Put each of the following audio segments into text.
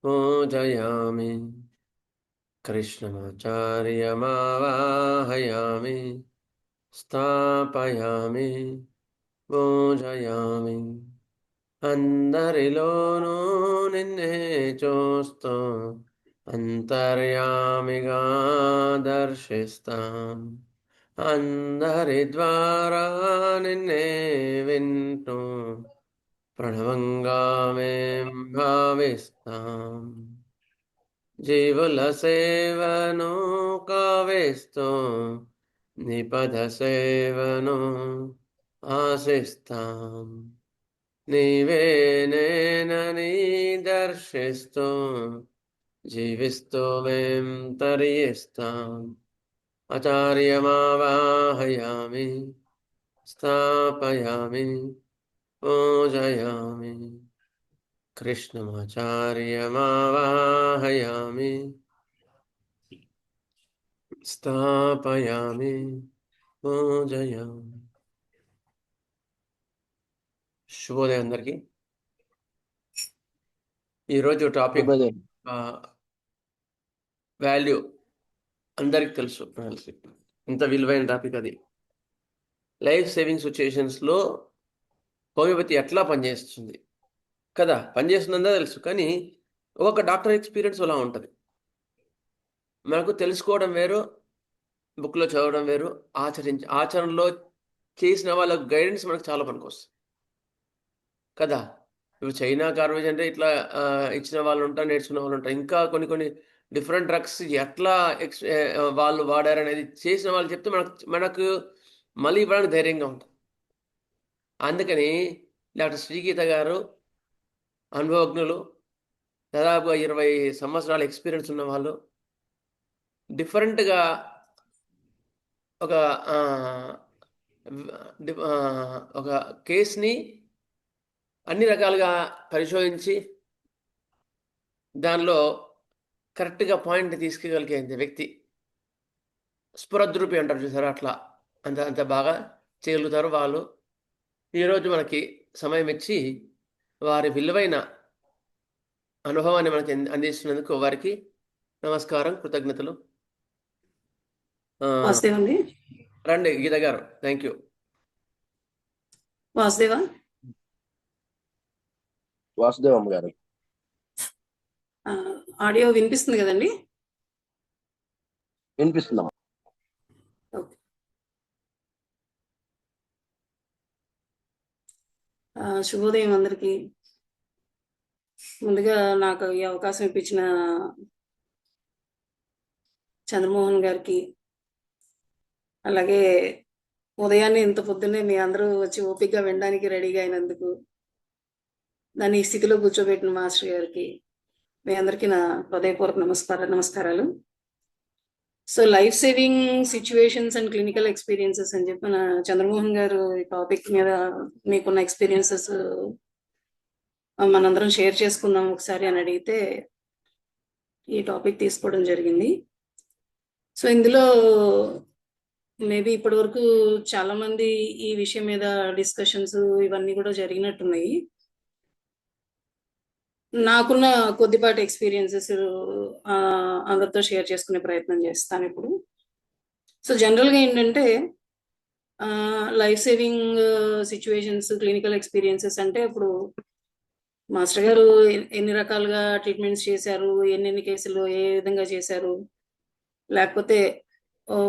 पूजयामि कृष्णमाचार्यमावाहयामि स्थापयामि पूजयामि అందరిలోనూ నిన్నే చూస్తూ అంతర్యామిగా దర్శిస్తాం అందరి ద్వారా నిన్నే వింటూ ప్రణవంగా మేం భావిస్తాం జీవుల సేవను కావేస్తూ నిపద సేవను ఆశిస్తాం నీవే నేనని దర్శిస్తూ జీవిస్తూ మేం తరిస్తాం ఆచార్యమావాహయామి స్థాపయామి పూజయామి కృష్ణమాచార్యమావాహయామి స్థాపయామి పూజయామి. శుభోదయం అందరికీ. ఈరోజు టాపిక్ వాల్యూ అందరికి తెలుసు, ఇంత విలువైన టాపిక్. అది లైఫ్ సేవింగ్ సిచ్యుయేషన్స్లో హోమియోపతి ఎట్లా పనిచేస్తుంది కదా, పనిచేస్తుందా తెలుసు, కానీ ఒక్కొక్క డాక్టర్ ఎక్స్పీరియన్స్ అలా ఉంటుంది. మనకు తెలుసుకోవడం వేరు, బుక్లో చదవడం వేరు, ఆచరణలో చేసిన వాళ్ళ గైడెన్స్ మనకు చాలా పనికొస్తుంది కదా. ఇప్పుడు చైనా గార్బేజ్ అంటే ఇట్లా ఇచ్చిన వాళ్ళు ఉంటారు, నేర్చుకున్న వాళ్ళు ఉంటారు. ఇంకా కొన్ని డిఫరెంట్ డ్రగ్స్ ఎట్లా వాళ్ళు వాడారనేది చేసిన వాళ్ళు చెప్తే మనకు మళ్ళీ ఇవ్వడానికి ధైర్యంగా ఉంటుంది. అందుకని డాక్టర్ శ్రీగీత గారు అనుభవజ్ఞులు, దాదాపుగా 20 సంవత్సరాల ఎక్స్పీరియన్స్ ఉన్న వాళ్ళు, డిఫరెంట్గా ఒక కేసుని అన్ని రకాలుగా పరిశోధించి దానిలో కరెక్ట్గా పాయింట్ తీసుకెళ్ళగలిగే వ్యక్తి. స్ఫురద్రూపి అంటారు చూసారు, అట్లా అంత బాగా చేయగలుగుతారు వాళ్ళు. ఈరోజు మనకి సమయం ఇచ్చి వారి విలువైన అనుభవాన్ని మనకి అందిస్తున్నందుకు వారికి నమస్కారం, కృతజ్ఞతలు. రండి గీత గారు. Thank you. వాసుదేవమ్మ గారు, ఆడియో వినిపిస్తుంది కదండి? వినిపిస్తుందమ్మా. శుభోదయం అందరికీ. ముందుగా నాకు ఈ అవకాశం ఇప్పించిన చంద్రమోహన్ గారికి, అలాగే ఉదయాన్నే ఇంత పొద్దున్నే మీ అందరూ వచ్చి ఓపికగా వినడానికి రెడీగా అయినందుకు, దాన్ని ఈ స్థితిలో కూర్చోబెట్టిన మాస్టర్ గారికి, మీ అందరికీ నా హృదయపూర్వక నమస్కారాలు. So life saving situations and clinical experiences అని చెప్పి చంద్రమోహన్ గారు ఈ టాపిక్ మీద మీకున్న ఎక్స్పీరియన్సెస్ మనందరం షేర్ చేసుకుందాం ఒకసారి అని అడిగితే ఈ టాపిక్ తీసుకోవడం జరిగింది. సో ఇందులో మేబీ ఇప్పటి వరకు చాలా మంది ఈ విషయం మీద డిస్కషన్స్ ఇవన్నీ కూడా జరిగినట్టున్నాయి. నాకున్న కొద్దిపాటి ఎక్స్పీరియన్సెస్ అందరితో షేర్ చేసుకునే ప్రయత్నం చేస్తాను ఇప్పుడు. సో జనరల్గా ఏంటంటే life saving situations, clinical experiences అంటే ఇప్పుడు మాస్టర్ గారు ఎన్ని రకాలుగా ట్రీట్మెంట్స్ చేశారు, ఎన్నెన్ని కేసులు ఏ విధంగా చేశారు, లేకపోతే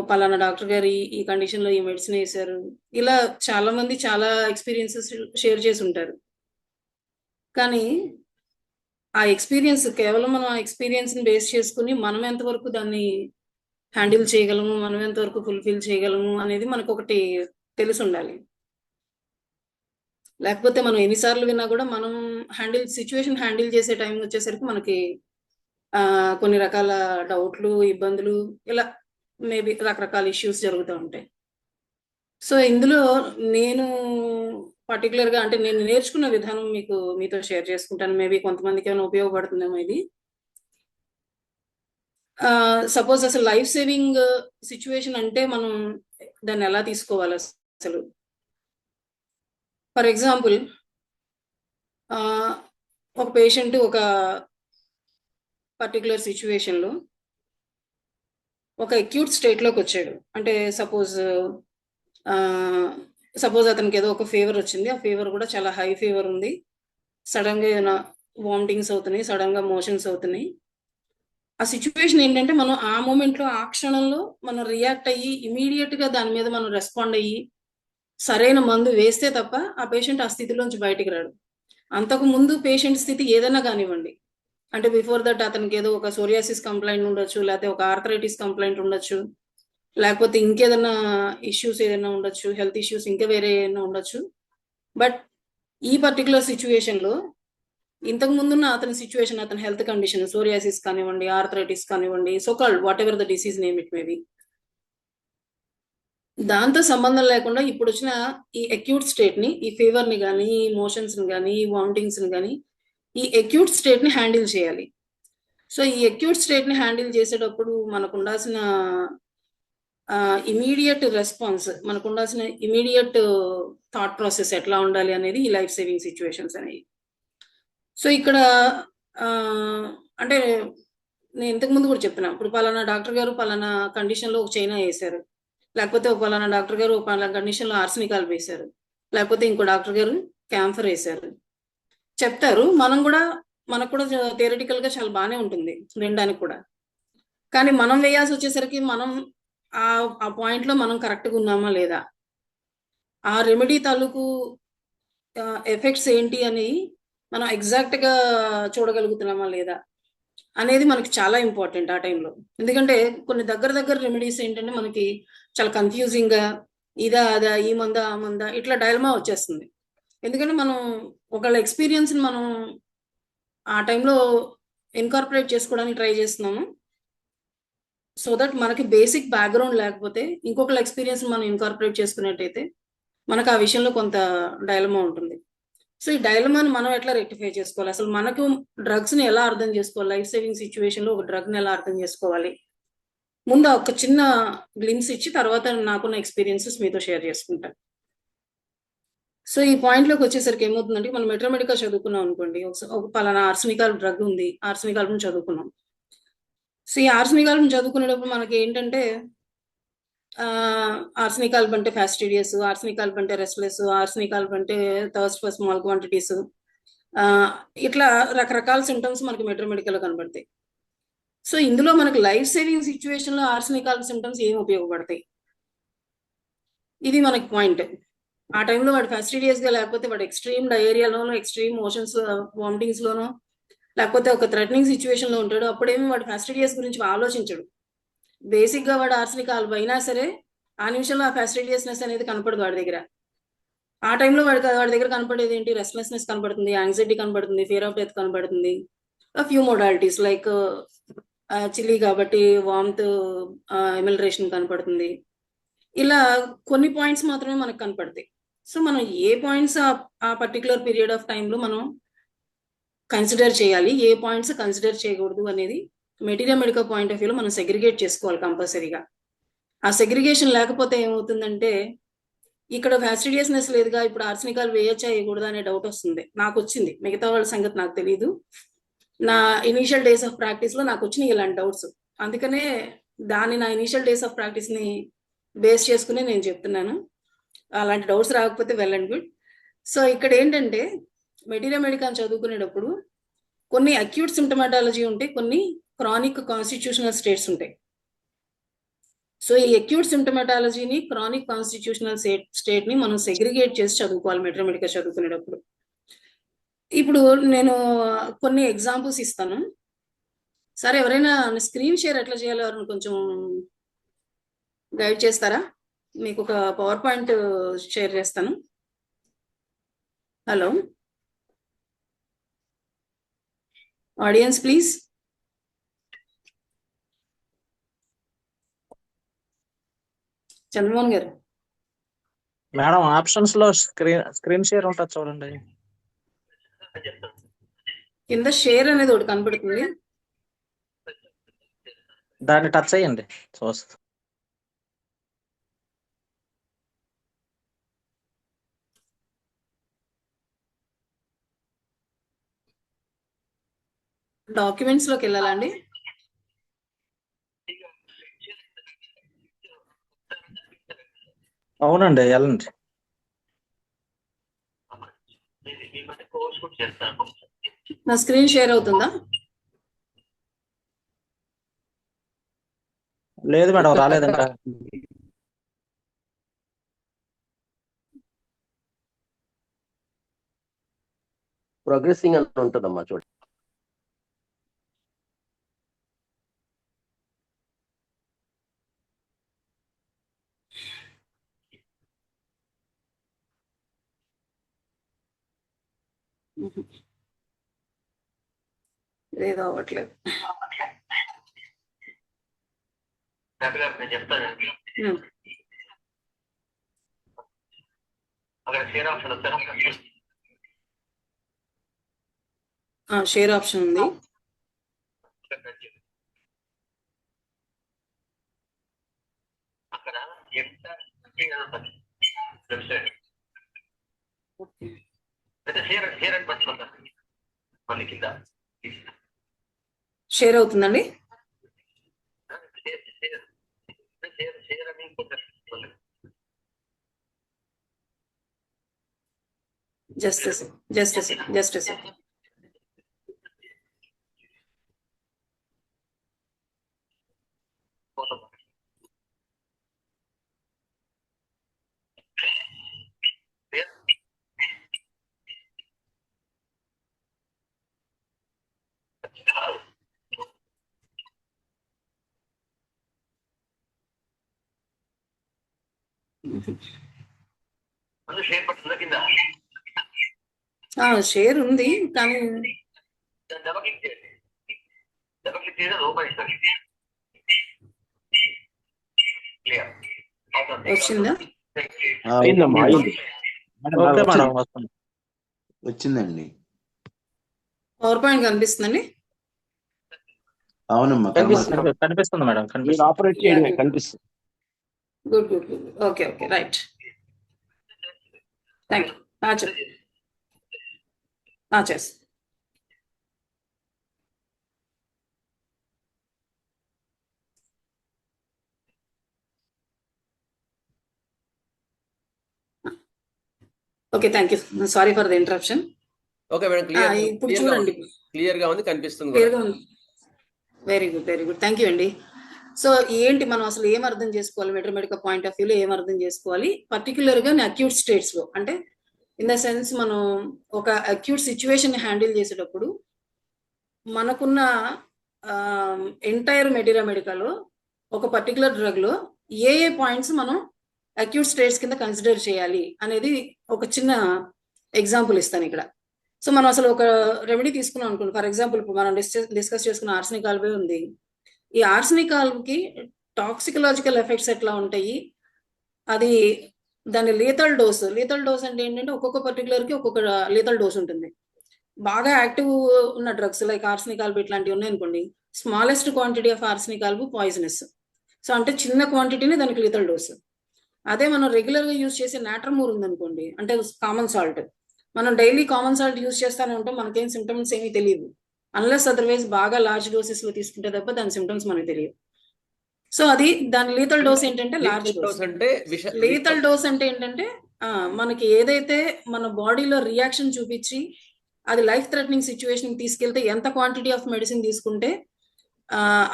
పలానా డాక్టర్ గారు ఈ కండిషన్లో ఈ మెడిసిన్ వేశారు, ఇలా చాలా మంది చాలా ఎక్స్పీరియన్సెస్ షేర్ చేసి ఉంటారు. కానీ ఆ ఎక్స్పీరియన్స్ కేవలం మనం ఆ ఎక్స్పీరియన్స్ని బేస్ చేసుకుని మనం ఎంతవరకు దాన్ని హ్యాండిల్ చేయగలము, మనం ఎంతవరకు ఫుల్ఫిల్ చేయగలము అనేది మనకు ఒకటి తెలిసి ఉండాలి. లేకపోతే మనం ఎన్నిసార్లు విన్నా కూడా మనం సిచ్యువేషన్ హ్యాండిల్ చేసే టైం వచ్చేసరికి మనకి కొన్ని రకాల డౌట్లు, ఇబ్బందులు, ఇలా మేబీ రకరకాల ఇష్యూస్ జరుగుతూ ఉంటాయి. సో ఇందులో నేను పర్టికులర్గా అంటే నేను నేర్చుకున్న విధానం మీతో షేర్ చేసుకుంటాను. మేబీ కొంతమందికి ఏమైనా ఉపయోగపడుతుందేమో ఇది. సపోజ్ అసలు లైఫ్ సేవింగ్ సిచ్యువేషన్ అంటే మనం దాన్ని ఎలా తీసుకోవాలి అసలు? ఫర్ ఎగ్జాంపుల్ ఒక పేషెంట్ ఒక పర్టికులర్ సిచ్యువేషన్లో ఒక అక్యూట్ స్టేట్లోకి వచ్చాడు. అంటే సపోజ్ అతనికి ఏదో ఒక ఫీవర్ వచ్చింది. ఆ ఫీవర్ కూడా చాలా హై ఫీవర్ ఉంది. సడన్గా ఏమైనా వామిటింగ్స్ అవుతున్నాయి, సడన్గా మోషన్స్ అవుతున్నాయి. ఆ సిచ్యువేషన్ ఏంటంటే మనం ఆ మూమెంట్లో ఆ క్షణంలో మనం రియాక్ట్ అయ్యి ఇమీడియట్గా దాని మీద మనం రెస్పాండ్ అయ్యి సరైన మందు వేస్తే తప్ప ఆ పేషెంట్ ఆ స్థితిలోంచి బయటికి రాడు. అంతకు ముందు పేషెంట్ స్థితి ఏదైనా కానివ్వండి, అంటే బిఫోర్ దట్ అతనికి ఏదో ఒక సోరియాసిస్ కంప్లైంట్ ఉండొచ్చు, లేకపోతే ఒక ఆర్థరైటిస్ కంప్లైంట్ ఉండొచ్చు, లేకపోతే ఇంకేదైనా ఇష్యూస్ ఏదైనా ఉండొచ్చు, హెల్త్ ఇష్యూస్ ఇంకా వేరే ఏదైనా ఉండొచ్చు. బట్ ఈ పర్టికులర్ సిచ్యువేషన్లో ఇంతకు ముందున్న అతని సిచ్యువేషన్, అతని హెల్త్ కండిషన్ సోరియాసిస్ కానివ్వండి, ఆర్థరైటిస్ కానివ్వండి, so called what ever the disease name it maybe, దాంతో సంబంధం లేకుండా ఇప్పుడు వచ్చిన ఈ అక్యూట్ స్టేట్ ని, ఈ ఫీవర్ ని కానీ, ఈ మోషన్స్ ని కానీ, ఈ వామిటింగ్స్ ని కానీ, ఈ అక్యూట్ స్టేట్ ని హ్యాండిల్ చేయాలి. సో ఈ అక్యూట్ స్టేట్ ని హ్యాండిల్ చేసేటప్పుడు మనకు ఉండాల్సిన ఇమీడియట్ రెస్పాన్స్, మనకు ఉండాల్సిన ఇమీడియట్ థాట్ ప్రాసెస్ ఎట్లా ఉండాలి అనేది ఈ లైఫ్ సేవింగ్ సిచ్యువేషన్స్ అనేవి. సో ఇక్కడ అంటే నేను ఇంతకు ముందు కూడా చెప్తున్నా, ఇప్పుడు పలానా డాక్టర్ గారు పలానా కండిషన్ లో ఒక చైనా వేశారు, లేకపోతే ఒక పలానా డాక్టర్ గారు ఒక పలానా కండిషన్ లో ఆర్సనికాల్ వేశారు, లేకపోతే ఇంకో డాక్టర్ గారు క్యాంఫర్ వేశారు చెప్తారు. మనకు కూడా థియరిటికల్ గా చాలా బాగానే ఉంటుంది వినడానికి కూడా. కానీ మనం వేయాల్సి వచ్చేసరికి మనం ఆ పాయింట్ లో మనం కరెక్ట్ గా ఉన్నామా లేదా, ఆ రెమెడీ తాలూకు ఎఫెక్ట్స్ ఏంటి అని మనం ఎగ్జాక్ట్ గా చూడగలుగుతున్నామా లేదా అనేది మనకి చాలా ఇంపార్టెంట్ ఆ టైంలో. ఎందుకంటే కొన్ని దగ్గర రెమెడీస్ ఏంటంటే మనకి చాలా కన్ఫ్యూజింగ్ గా ఇదా అదా, ఈ మందా ఆ మందా, ఇట్లా డైలమా వచ్చేస్తుంది. ఎందుకంటే మనం ఒకళ్ళ ఎక్స్పీరియన్స్ ని మనం ఆ టైంలో ఇన్కార్పొరేట్ చేసుకోవడానికి ట్రై చేస్తున్నాము. సో దట్ మనకి బేసిక్ బ్యాక్గ్రౌండ్ లేకపోతే ఇంకొకళ్ళ ఎక్స్పీరియన్స్ మనం ఇన్కార్పొరేట్ చేసుకున్నట్టయితే మనకు ఆ విషయంలో కొంత డైలమా ఉంటుంది. సో ఈ డైలమాని మనం ఎట్లా రెక్టిఫై చేసుకోవాలి, అసలు మనకు డ్రగ్స్ ని ఎలా అర్థం చేసుకోవాలి, లైఫ్ సేవింగ్ సిచ్యువేషన్ లో ఒక డ్రగ్ ని ఎలా అర్థం చేసుకోవాలి, ముందు ఒక చిన్న గ్లిమ్స్ ఇచ్చి తర్వాత నాకున్న ఎక్స్పీరియన్సెస్ మీతో షేర్ చేసుకుంటాను. సో ఈ పాయింట్ లోకి వచ్చేసరికి ఏమవుతుందంటే, మనం మెట్రోమెడికా చదువుకున్నాం అనుకోండి, ఒక పలానా ఆర్సనికాల్ డ్రగ్ ఉంది, ఆర్సనికాల్ చదువుకున్నాం. సో ఈ ఆర్సనికాల్ చదువుకునేటప్పుడు మనకి ఏంటంటే ఆర్సనికాల్ అంటే ఫాస్టిడియస్, ఆర్సనికాల్ అంటే రెస్ట్లెస్, ఆర్సనికాల్ అంటే థర్స్ట్ ఫర్ స్మాల్ క్వాంటిటీస్, ఇట్లా రకరకాల సింటమ్స్ మనకి మెట్రోమెడికల్ కనబడతాయి. సో ఇందులో మనకి లైఫ్ సేవింగ్ సిచ్యువేషన్ లో ఆర్సనికాల్ సింటమ్స్ ఏం ఉపయోగపడతాయి, ఇది మనకి పాయింట్. ఆ టైంలో వాడు ఫాస్టిడియస్ గా లేకపోతే వాడు ఎక్స్ట్రీమ్ డయేరియాలోనో, ఎక్స్ట్రీమ్ మోషన్స్ వామిటింగ్స్ లోనో, లేకపోతే ఒక థ్రెటనింగ్ సిచ్యువేషన్ లో ఉంటాడు, అప్పుడేమో వాడు ఫాస్టిడియస్ గురించి ఆలోచించడు. బేసిక్ గా వాడు ఆర్సనికాల్ అయినా సరే ఆ నిమిషంలో ఆ ఫాస్టిడియస్నెస్ అనేది కనపడదు వాడి దగ్గర. ఆ టైంలో వాడి దగ్గర కనపడేది ఏంటి, రెస్ట్లెస్నెస్ కనపడుతుంది, యాంగ్జైటీ కనపడుతుంది, ఫియర్ ఆఫ్ డెత్ కనపడుతుంది, ఫ్యూ మోడాలిటీస్ లైక్ చిల్లీ కాబట్టి వామ్త్, ఎమిలరేషన్ కనపడుతుంది. ఇలా కొన్ని పాయింట్స్ మాత్రమే మనకు కనపడతాయి. సో మనం ఏ పాయింట్స్ ఆ పర్టికులర్ పీరియడ్ ఆఫ్ టైంలో మనం కన్సిడర్ చేయాలి, ఏ పాయింట్స్ కన్సిడర్ చేయకూడదు అనేది మెటీరియల్ మెడికల్ పాయింట్ ఆఫ్ వ్యూలో మనం సెగ్రిగేట్ చేసుకోవాలి కంపల్సరీగా. ఆ సెగ్రిగేషన్ లేకపోతే ఏమవుతుందంటే, ఇక్కడ ఫాస్టిడియస్నెస్ లేదుగా, ఇప్పుడు ఆర్సనికాల్ వేయచ్చా వేయకూడదా అనే డౌట్ వస్తుంది. నాకు వచ్చింది, మిగతా వాళ్ళ సంగతి నాకు తెలియదు. నా ఇనీషియల్ డేస్ ఆఫ్ ప్రాక్టీస్ లో నాకు వచ్చినాయి ఇలాంటి డౌట్స్. అందుకనే నా ఇనీషియల్ డేస్ ఆఫ్ ప్రాక్టీస్ ని బేస్ చేసుకుని నేను చెప్తున్నాను. అలాంటి డౌట్స్ రాకపోతే వెల్ అండ్ గుడ్. సో ఇక్కడ ఏంటంటే మెటీరియల్ మెడికల్ చదువుకునేటప్పుడు కొన్ని అక్యూట్ సిమ్టమాటాలజీ ఉంటాయి, కొన్ని క్రానిక్ కాన్స్టిట్యూషనల్ స్టేట్స్ ఉంటాయి. సో ఈ అక్యూట్ సిమ్టమాటాలజీని, క్రానిక్ కాన్స్టిట్యూషనల్ స్టేట్ ని మనం సెగ్రిగేట్ చేసి చదువుకోవాలి మెటీరియల్ మెడికల్ చదువుకునేటప్పుడు. ఇప్పుడు నేను కొన్ని ఎగ్జాంపుల్స్ ఇస్తాను. సరే, ఎవరైనా స్క్రీన్ షేర్ ఎట్లా చేయాలో ఎవరైనా కొంచెం గైడ్ చేస్తారా? మీకు ఒక పవర్ పాయింట్ షేర్ చేస్తాను. Hello audience please. చంద్రమోహన్ గారు. మేడం, ఆప్షన్స్ లో స్క్రీన్ షేర్ ఉంటుంది చూడండి. కింద షేర్ అనేది ఒకటి కనబడుతుంది, దాన్ని టచ్ చేయండి చూస్తా. డాక్యుమెంట్స్ లోకి వెళ్ళాలండి. అవునండి, వెళ్ళండి. నా స్క్రీన్ షేర్ అవుతుందా? లేదు మేడం, రాలేదు ఇంకా. ప్రోగ్రెసింగ్ అని ఉంటుందమ్మా చూడండి. ఏదో అవ్వట్లేదు. షేర్ ఆప్షన్ ఉంది. షేర్ అవుతుందండి. జస్ట్ షేర్ ఉంది కానీ వచ్చిందా? అయిందమ్మా, అయింది. ఓకే మేడం, వస్తుంది. వచ్చిందండి. పవర్ పాయింట్ కనిపిస్తుందండి. అవునమ్మా, కనిపిస్తుంది మేడం, మీరు కనిపిస్తుంది. ఆపరేట్ చేయడమే కనిపిస్తుంది. Good. Okay right. Thank you. చేస్ okay, thank you. Sorry for the interruption. Okay madam, ఇప్పుడు చూడండి, క్లియర్ గా ఉంది, కనిపిస్తుంది క్లియర్గా ఉంది. Very good. థ్యాంక్ యూ అండి. సో ఏంటి మనం అసలు ఏం అర్థం చేసుకోవాలి, మెట్రోమెడికల్ పాయింట్ ఆఫ్ వ్యూలో ఏం అర్థం చేసుకోవాలి, పర్టికులర్ గా అక్యూట్ స్టేట్స్ లో, అంటే ఇన్ ద సెన్స్ మనం ఒక అక్యూట్ సిచ్యువేషన్ హ్యాండిల్ చేసేటప్పుడు మనకున్న ఎంటైర్ మెడికల్ ఒక పర్టికులర్ డ్రగ్ లో ఏ పాయింట్స్ మనం అక్యూట్ స్టేట్స్ కింద కన్సిడర్ చేయాలి అనేది ఒక చిన్న ఎగ్జాంపుల్ ఇస్తాను ఇక్కడ. సో మనం అసలు ఒక రెమెడీ తీసుకున్నాం అనుకోండి. ఫర్ ఎగ్జాంపుల్ ఇప్పుడు మనం డిస్కస్ చేసుకున్న ఆర్సనిక్ ఆల్వే ఉంది. ఈ ఆర్సనిక్ ఆల్వ్కి టాక్సికలాజికల్ ఎఫెక్ట్స్ ఎట్లా ఉంటాయి, అది దాని లీతల్ డోస్ అంటే ఏంటంటే ఒక్కొక్క పర్టికులర్ కి ఒక్కొక్క లీతల్ డోస్ ఉంటుంది. బాగా యాక్టివ్ ఉన్న డ్రగ్స్ లైక్ ఆర్సనిక్ ఆల్బ్ ఇట్లాంటివి ఉన్నాయి అనుకోండి, smallest quantity of arsenic ఆల్బ్ poisonous. So అంటే చిన్న క్వాంటిటీని దానికి లీతల్ డోస్. అదే మనం రెగ్యులర్ గా యూజ్ చేసే నాట్రమూర్ ఉందనుకోండి, అంటే కామన్ సాల్ట్, మనం డైలీ కామన్ సాల్ట్ యూజ్ చేస్తానే ఉంటాం, మనకేం సిమ్టమ్స్ ఏమీ తెలియదు అన్లెస్ అదర్వైజ్ బాగా లార్జ్ డోసెస్ లో తీసుకుంటే తప్ప దాని సిమ్టమ్స్ మనకు తెలియదు. సో అది దాని లీతల్ డోస్ ఏంటంటే లార్జ్ డోస్. లీతల్ డోస్ అంటే ఏంటంటే మనకి ఏదైతే మన బాడీలో రియాక్షన్ చూపించి అది లైఫ్ థ్రెటనింగ్ సిచ్యువేషన్ తీసుకెళ్తే ఎంత క్వాంటిటీ ఆఫ్ మెడిసిన్ తీసుకుంటే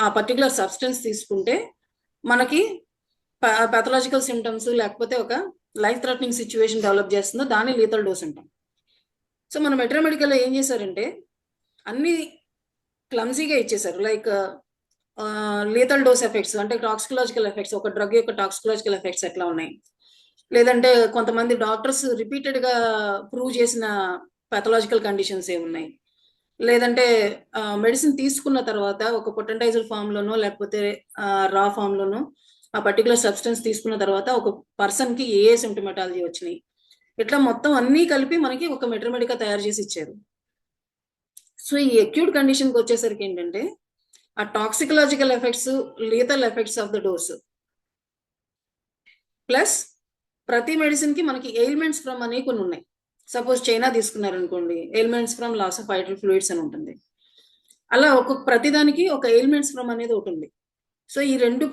ఆ పర్టికులర్ సబ్స్టెన్స్ తీసుకుంటే మనకి పాథలాజికల్ సిమ్టమ్స్ లేకపోతే ఒక లైఫ్ థ్రెటనింగ్ సిచ్యువేషన్ డెవలప్ చేస్తుందో దాన్ని లీతల్ డోస్ అంటాం. సో మన మెట్రోమెడికల్ ఏం చేశారంటే అన్ని క్లమ్సీగా ఇచ్చేసారు. లైక్ లీతల్ డోస్ ఎఫెక్ట్స్ అంటే టాక్సికలాజికల్ ఎఫెక్ట్స్, ఒక డ్రగ్ యొక్క టాక్సికలాజికల్ ఎఫెక్ట్స్ ఎట్లా ఉన్నాయి, లేదంటే కొంతమంది డాక్టర్స్ రిపీటెడ్ గా ప్రూవ్ చేసిన పాథలాజికల్ కండిషన్స్ ఏమున్నాయి, లేదంటే మెడిసిన్ తీసుకున్న తర్వాత ఒక పొటెంటైజర్ ఫామ్ లోనో లేకపోతే రా ఫామ్ లోనో ఆ పర్టికులర్ సబ్స్టెన్స్ తీసుకున్న తర్వాత ఒక పర్సన్ కి ఏ సిమ్టమాటాలజీ వచ్చినాయి, ఇట్లా మొత్తం అన్ని కలిపి మనకి ఒక మెట్రోమెడికా తయారు చేసి ఇచ్చారు. సో ఈ అక్యూట్ కండిషన్ కి వచ్చేసరికి ఏంటంటే ఆ toxicological effects, lethal effects of the dose plus ప్రతి మెడిసిన్ కి మనకి ఎయిల్మెంట్స్ ఫ్రమ్ అనేవి కొన్ని ఉన్నాయి. సపోజ్ చైనా తీసుకున్నారు అనుకోండి, ailments from loss of vital fluids అని ఉంటుంది. అలా ఒక్కొక్క ప్రతిదానికి ఒక ఎయిల్మెంట్స్ ఫ్రమ్ అనేది ఒకటి ఉంది. సో ఈ రెండు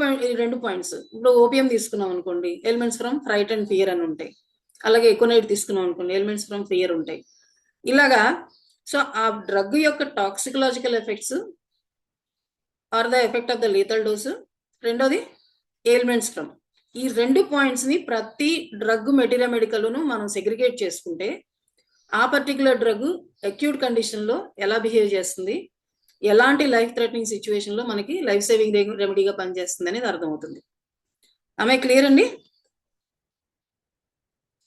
పాయింట్స్, ఇప్పుడు ఓపియం తీసుకున్నాం అనుకోండి, ailments from fright and fear అని ఉంటాయి. అలాగే ఎకోనైట్ తీసుకున్నాం అనుకోండి, ఎలిమెంట్స్ ఫ్రమ్ ఫియర్ ఉంటాయి. ఇలాగా సో ఆ డ్రగ్ యొక్క toxicological effects are the effect of the lethal dose, రెండోది ఎయిల్మెంట్స్ ఫ్రమ్. ఈ 2 పాయింట్స్ ని ప్రతి డ్రగ్ మెటీరియల్ మెడికల్ను మనం సెగ్రిగేట్ చేసుకుంటే ఆ పర్టికులర్ డ్రగ్ అక్యూట్ కండిషన్ లో ఎలా బిహేవ్ చేస్తుంది, ఎలాంటి లైఫ్ థ్రెటనింగ్ సిచ్యువేషన్ లో మనకి లైఫ్ సేవింగ్ రెమెడీగా పనిచేస్తుంది అనేది అర్థమవుతుంది. ఆమె క్లియర్ అండి?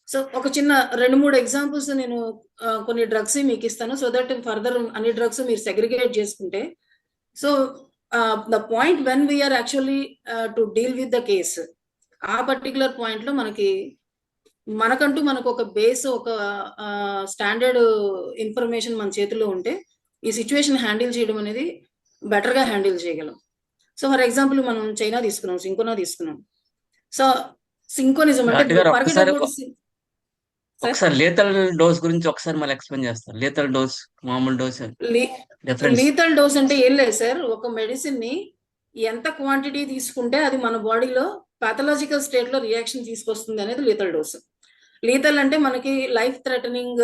సో ఒక చిన్న 2-3 ఎగ్జాంపుల్స్ నేను కొన్ని డ్రగ్స్ మీకు ఇస్తాను, సో దట్ ఫర్దర్ అన్ని డ్రగ్స్ మీరు సెగ్రిగేట్ చేసుకుంటే. So the point when we are actually to deal with the case, ఆ పర్టికులర్ పాయింట్ లో మనకంటూ మనకు ఒక బేస్, ఒక స్టాండర్డ్ ఇన్ఫర్మేషన్ మన చేతిలో ఉంటే ఈ సిచ్యువేషన్ హ్యాండిల్ చేయడం అనేది బెటర్ గా హ్యాండిల్ చేయగలం. సో ఫర్ ఎగ్జాంపుల్ మనం చైనా తీసుకున్నాం, సింకోనా తీసుకున్నాం. సో సింకోనిజం అంటే ఒకసారి లేతల్ డోస్ గురించి ఒకసారి మళ్ళీ ఎక్స్ప్లెయిన్ చేస్తారు. లేతల్ డోస్, మామూలు డోస్ డిఫరెన్స్. లీథల్ డోస్ అంటే ఏం లేదు సార్, ఒక మెడిసిన్ ని ఎంత క్వాంటిటీ తీసుకుంటే అది మన బాడీలో పాథలాజికల్ స్టేట్ లో రియాక్షన్ తీసుకొస్తుంది అనేది లీథల్ డోస్. లీథల్ అంటే మనకి లైఫ్ థ్రెటనింగ్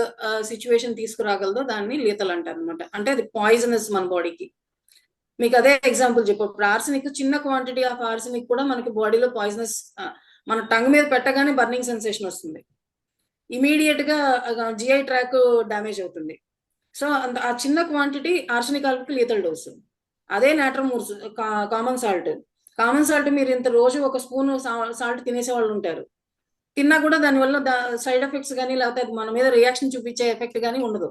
సిచ్యువేషన్ తీసుకురాగలదో దాన్ని లీథల్ అంటారు అనమాట. అంటే అది పాయిజనస్ మన బాడీకి. మీకు అదే ఎగ్జాంపుల్ చెప్పు, ఇప్పుడు ఆర్సెనిక్, చిన్న క్వాంటిటీ ఆఫ్ ఆర్సెనిక్ కూడా మనకి బాడీలో పాయిజనస్, మన టంగ్ మీద పెట్టగానే బర్నింగ్ సెన్సేషన్ వస్తుంది, ఇమీడియట్ గా జిఐ ట్రాక్ డ్యామేజ్ అవుతుంది. సో ఆ చిన్న క్వాంటిటీ ఆర్సెనిక్ ఆల్కి లీథల్ డోస్. అదే నాట్రమూర్స్, కామన్ సాల్ట్ మీరు ఇంత రోజు ఒక స్పూన్ సాల్ట్ తినేసే వాళ్ళు ఉంటారు, తిన్నా కూడా దానివల్ల సైడ్ ఎఫెక్ట్స్ కానీ లేకపోతే మన మీద రియాక్షన్ చూపించే ఎఫెక్ట్ కానీ ఉండదు.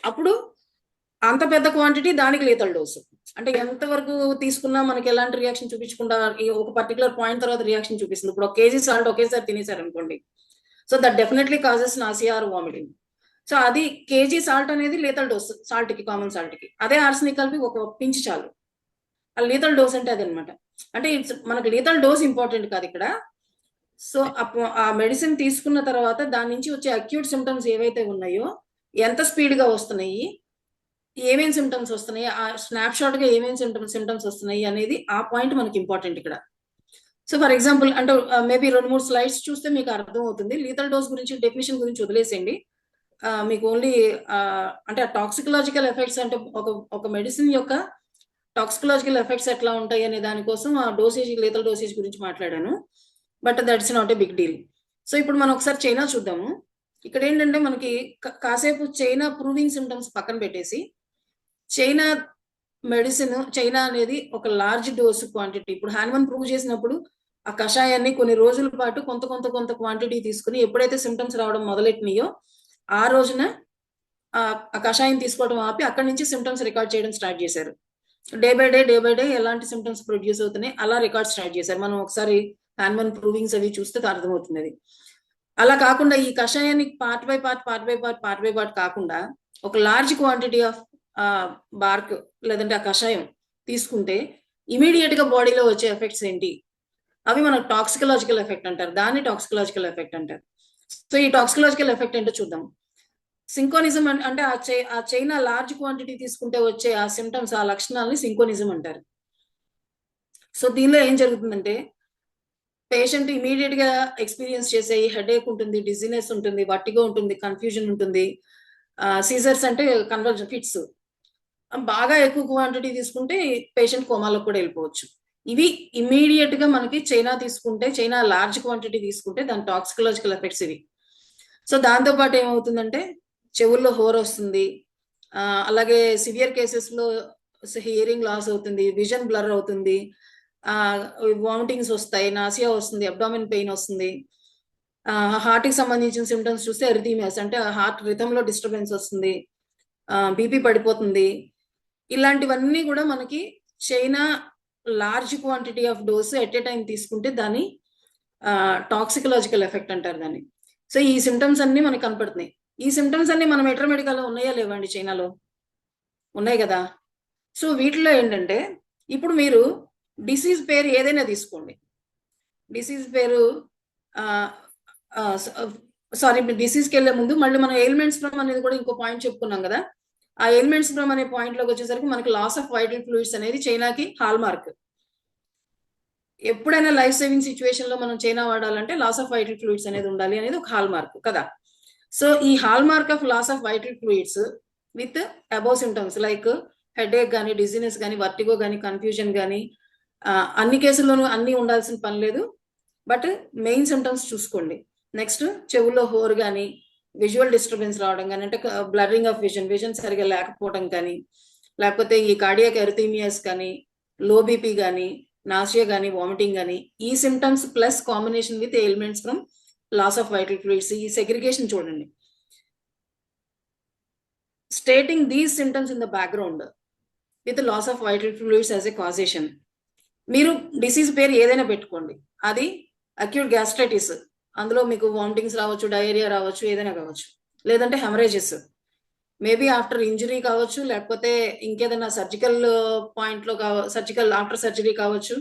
అప్పుడు అంత పెద్ద క్వాంటిటీ దానికి లీథల్ డోస్. అంటే ఎంతవరకు తీసుకున్నా మనకి ఎలాంటి రియాక్షన్ చూపించకుండా ఒక పర్టికులర్ పాయింట్ తర్వాత రియాక్షన్ చూపిస్తుంది. ఇప్పుడు 1 kg సాల్ట్ ఒకేసారి తినేసారు అనుకోండి, so that definitely causes nausea or vomiting. So అది కేజీ సాల్ట్ అనేది లీథల్ డోస్, సాల్ట్ కి, కామన్ సాల్ట్ కి. అదే ఆర్సెనిక్ కలిపి ఒక పించ్ చాలు. ఆ లీథల్ డోస్ అంటే అదనమాట. అంటే మనకు లీథల్ డోస్ ఇంపార్టెంట్ కాదు ఇక్కడ. సో ఆ మెడిసిన్ తీసుకున్న తర్వాత దాని నుంచి వచ్చే అక్యూట్ సిమ్టమ్స్ ఏవైతే ఉన్నాయో, ఎంత స్పీడ్ గా వస్తున్నాయి, ఏమేమి సిమ్టమ్స్ వస్తున్నాయి, ఆ స్నాప్ షాట్ గా ఏమేమి సిమ్టమ్స్ వస్తున్నాయి అనేది ఆ పాయింట్ మనకి ఇంపార్టెంట్ ఇక్కడ. సో ఫర్ ఎగ్జాంపుల్ అంటే మేబీ 2-3 స్లైడ్స్ చూస్తే మీకు అర్థం అవుతుంది. లీథల్ డోస్ గురించి డెఫినేషన్ గురించి వదిలేసేయండి. మీకు ఓన్లీ అంటే టాక్సికలాజికల్ ఎఫెక్ట్స్ అంటే ఒక మెడిసిన్ యొక్క టాక్సికలాజికల్ ఎఫెక్ట్స్ ఎట్లా ఉంటాయి అనే దానికోసం ఆ డోసేజ్, లీథల్ డోసేజ్ గురించి మాట్లాడాను. But that's not a big deal. So ఇప్పుడు మనం ఒకసారి చైనా చూద్దాము. ఇక్కడ ఏంటంటే మనకి కాసేపు చైనా ప్రూవింగ్ సిమ్టమ్స్ పక్కన పెట్టేసి, చైనా మెడిసిన్, చైనా అనేది ఒక లార్జ్ డోస్ క్వాంటిటీ. ఇప్పుడు హాన్మన్ ప్రూవ్ చేసినప్పుడు ఆ కషాయాన్ని కొన్ని రోజుల పాటు కొంత క్వాంటిటీ తీసుకుని ఎప్పుడైతే సిమ్టమ్స్ రావడం మొదలెట్టినాయో ఆ రోజున ఆ కషాయం తీసుకోవడం ఆపి అక్కడి నుంచి సిమ్టమ్స్ రికార్డ్ చేయడం స్టార్ట్ చేశారు. డే బై డే ఎలాంటి సిమ్టమ్స్ ప్రొడ్యూస్ అవుతున్నాయి అలా రికార్డ్ స్టార్ట్ చేశారు. మనం ఒకసారి హాన్మన్ ప్రూవింగ్స్ అవి చూస్తే అర్థమవుతుంది అది. అలా కాకుండా ఈ కషాయాన్ని పార్ట్ బై పార్ట్ కాకుండా ఒక లార్జ్ క్వాంటిటీ ఆఫ్ బార్క్ లేదంటే ఆ కషాయం తీసుకుంటే ఇమీడియట్ గా బాడీలో వచ్చే ఎఫెక్ట్స్ ఏంటి, అవి మనకు టాక్సికలాజికల్ ఎఫెక్ట్ అంటారు. దాన్ని టాక్సికలాజికల్ ఎఫెక్ట్ అంటారు. సో ఈ టాక్సికలాజికల్ ఎఫెక్ట్ ఏంటో చూద్దాం. సింకోనిజం అంటే ఆ చైనా లార్జ్ క్వాంటిటీ తీసుకుంటే వచ్చే ఆ సిమ్టమ్స్, ఆ లక్షణాలని సింకోనిజం అంటారు. సో దీనిలో ఏం జరుగుతుందంటే పేషెంట్ ఇమీడియట్ గా ఎక్స్పీరియన్స్ చేసే హెడేక్ ఉంటుంది, డిజీనెస్ ఉంటుంది, వర్టిగో ఉంటుంది, కన్ఫ్యూజన్ ఉంటుంది, సీజర్స్ అంటే కన్వర్జన్ ఫిట్స్. బాగా ఎక్కువ క్వాంటిటీ తీసుకుంటే పేషెంట్ కోమాలో కూడా వెళ్ళిపోవచ్చు. ఇవి ఇమీడియట్ గా మనకి చైనా తీసుకుంటే, చైనా లార్జ్ క్వాంటిటీ తీసుకుంటే దాని టాక్సికలాజికల్ ఎఫెక్ట్స్ ఇవి. సో దాంతో పాటు ఏమవుతుందంటే చెవుల్లో హోర్ వస్తుంది, అలాగే సివియర్ కేసెస్ లో హియరింగ్ లాస్ అవుతుంది, విజన్ బ్లర్ అవుతుంది, వామిటింగ్స్ వస్తాయి, నాసియా వస్తుంది, అబ్డామిన్ పెయిన్ వస్తుంది. హార్ట్ కి సంబంధించిన సిమ్టమ్స్ చూస్తే ఎరిథీమియాస్ అంటే హార్ట్ రిథమ్ లో డిస్టర్బెన్స్ వస్తుంది, బీపీ పడిపోతుంది. ఇలాంటివన్నీ కూడా మనకి China large quantity of dose at a time తీసుకుంటే దాన్ని టాక్సికలాజికల్ ఎఫెక్ట్ అంటారు దాన్ని. సో ఈ సిమ్టమ్స్ అన్ని మనకి కనపడుతున్నాయి. ఈ సిమ్టమ్స్ అన్ని మన మెట్రోమెడికల్లో ఉన్నాయా లేవండి? చైనాలో ఉన్నాయి కదా. సో వీటిలో ఏంటంటే ఇప్పుడు మీరు డిసీజ్ పేరు ఏదైనా తీసుకోండి, డిసీజ్ పేరు సారీ డిసీజ్కి వెళ్ళే ముందు మళ్ళీ మనం ఎయిల్మెంట్స్ ఫ్రమ్ అనేది కూడా ఇంకో పాయింట్ చెప్పుకున్నాం కదా. ఆ ఎలిమెంట్స్ ఫ్రమ్ అనే పాయింట్ లోకి వచ్చేసరికి మనకి లాస్ ఆఫ్ వైటల్ ఫ్లూయిడ్స్ అనేది చైనాకి హాల్ మార్క్. ఎప్పుడైనా లైఫ్ సేవింగ్ సిచ్యువేషన్ లో మనం చైనా వాడాలంటే లాస్ ఆఫ్ వైటల్ ఫ్లూయిడ్స్ అనేది ఉండాలి అనేది ఒక హాల్ మార్క్ కదా. సో ఈ hallmark of loss of vital fluids with above symptoms like headache కానీ, డిజీనెస్ కానీ, వర్టిగో కానీ, కన్ఫ్యూజన్ కానీ, అన్ని కేసుల్లోనూ అన్ని ఉండాల్సిన పని లేదు, బట్ మెయిన్ సిమ్టమ్స్ చూసుకోండి. నెక్స్ట్ చెవుల్లో హోర్ కానీ, విజువల్ డిస్టర్బెన్స్ రావడం కానీ, అంటే బ్లరింగ్ ఆఫ్ విజన్ సరిగా లేకపోవడం కానీ, లేకపోతే ఈ కార్డియాక్ ఎరిథీమియాస్ కానీ, లో బీపీ కానీ, నాసియా కానీ, వామిటింగ్ కానీ, ఈ symptoms plus combination with ailments from loss of vital fluids, ఈ సెగ్రిగేషన్ చూడండి. Stating these symptoms in the background with loss of vital fluids as a causation. మీరు డిసీజ్ పేరు ఏదైనా పెట్టుకోండి, అది అక్యూట్ గ్యాస్ట్రైటిస్, అందులో మీకు వామిటింగ్స్ రావచ్చు, డయేరియా రావచ్చు, ఏదైనా కావచ్చు, లేదంటే హెమరేజెస్ మేబీ ఆఫ్టర్ ఇంజరీ కావచ్చు, లేకపోతే ఇంకేదైనా సర్జికల్ పాయింట్ లో సర్జికల్ ఆఫ్టర్ సర్జరీ కావచ్చు,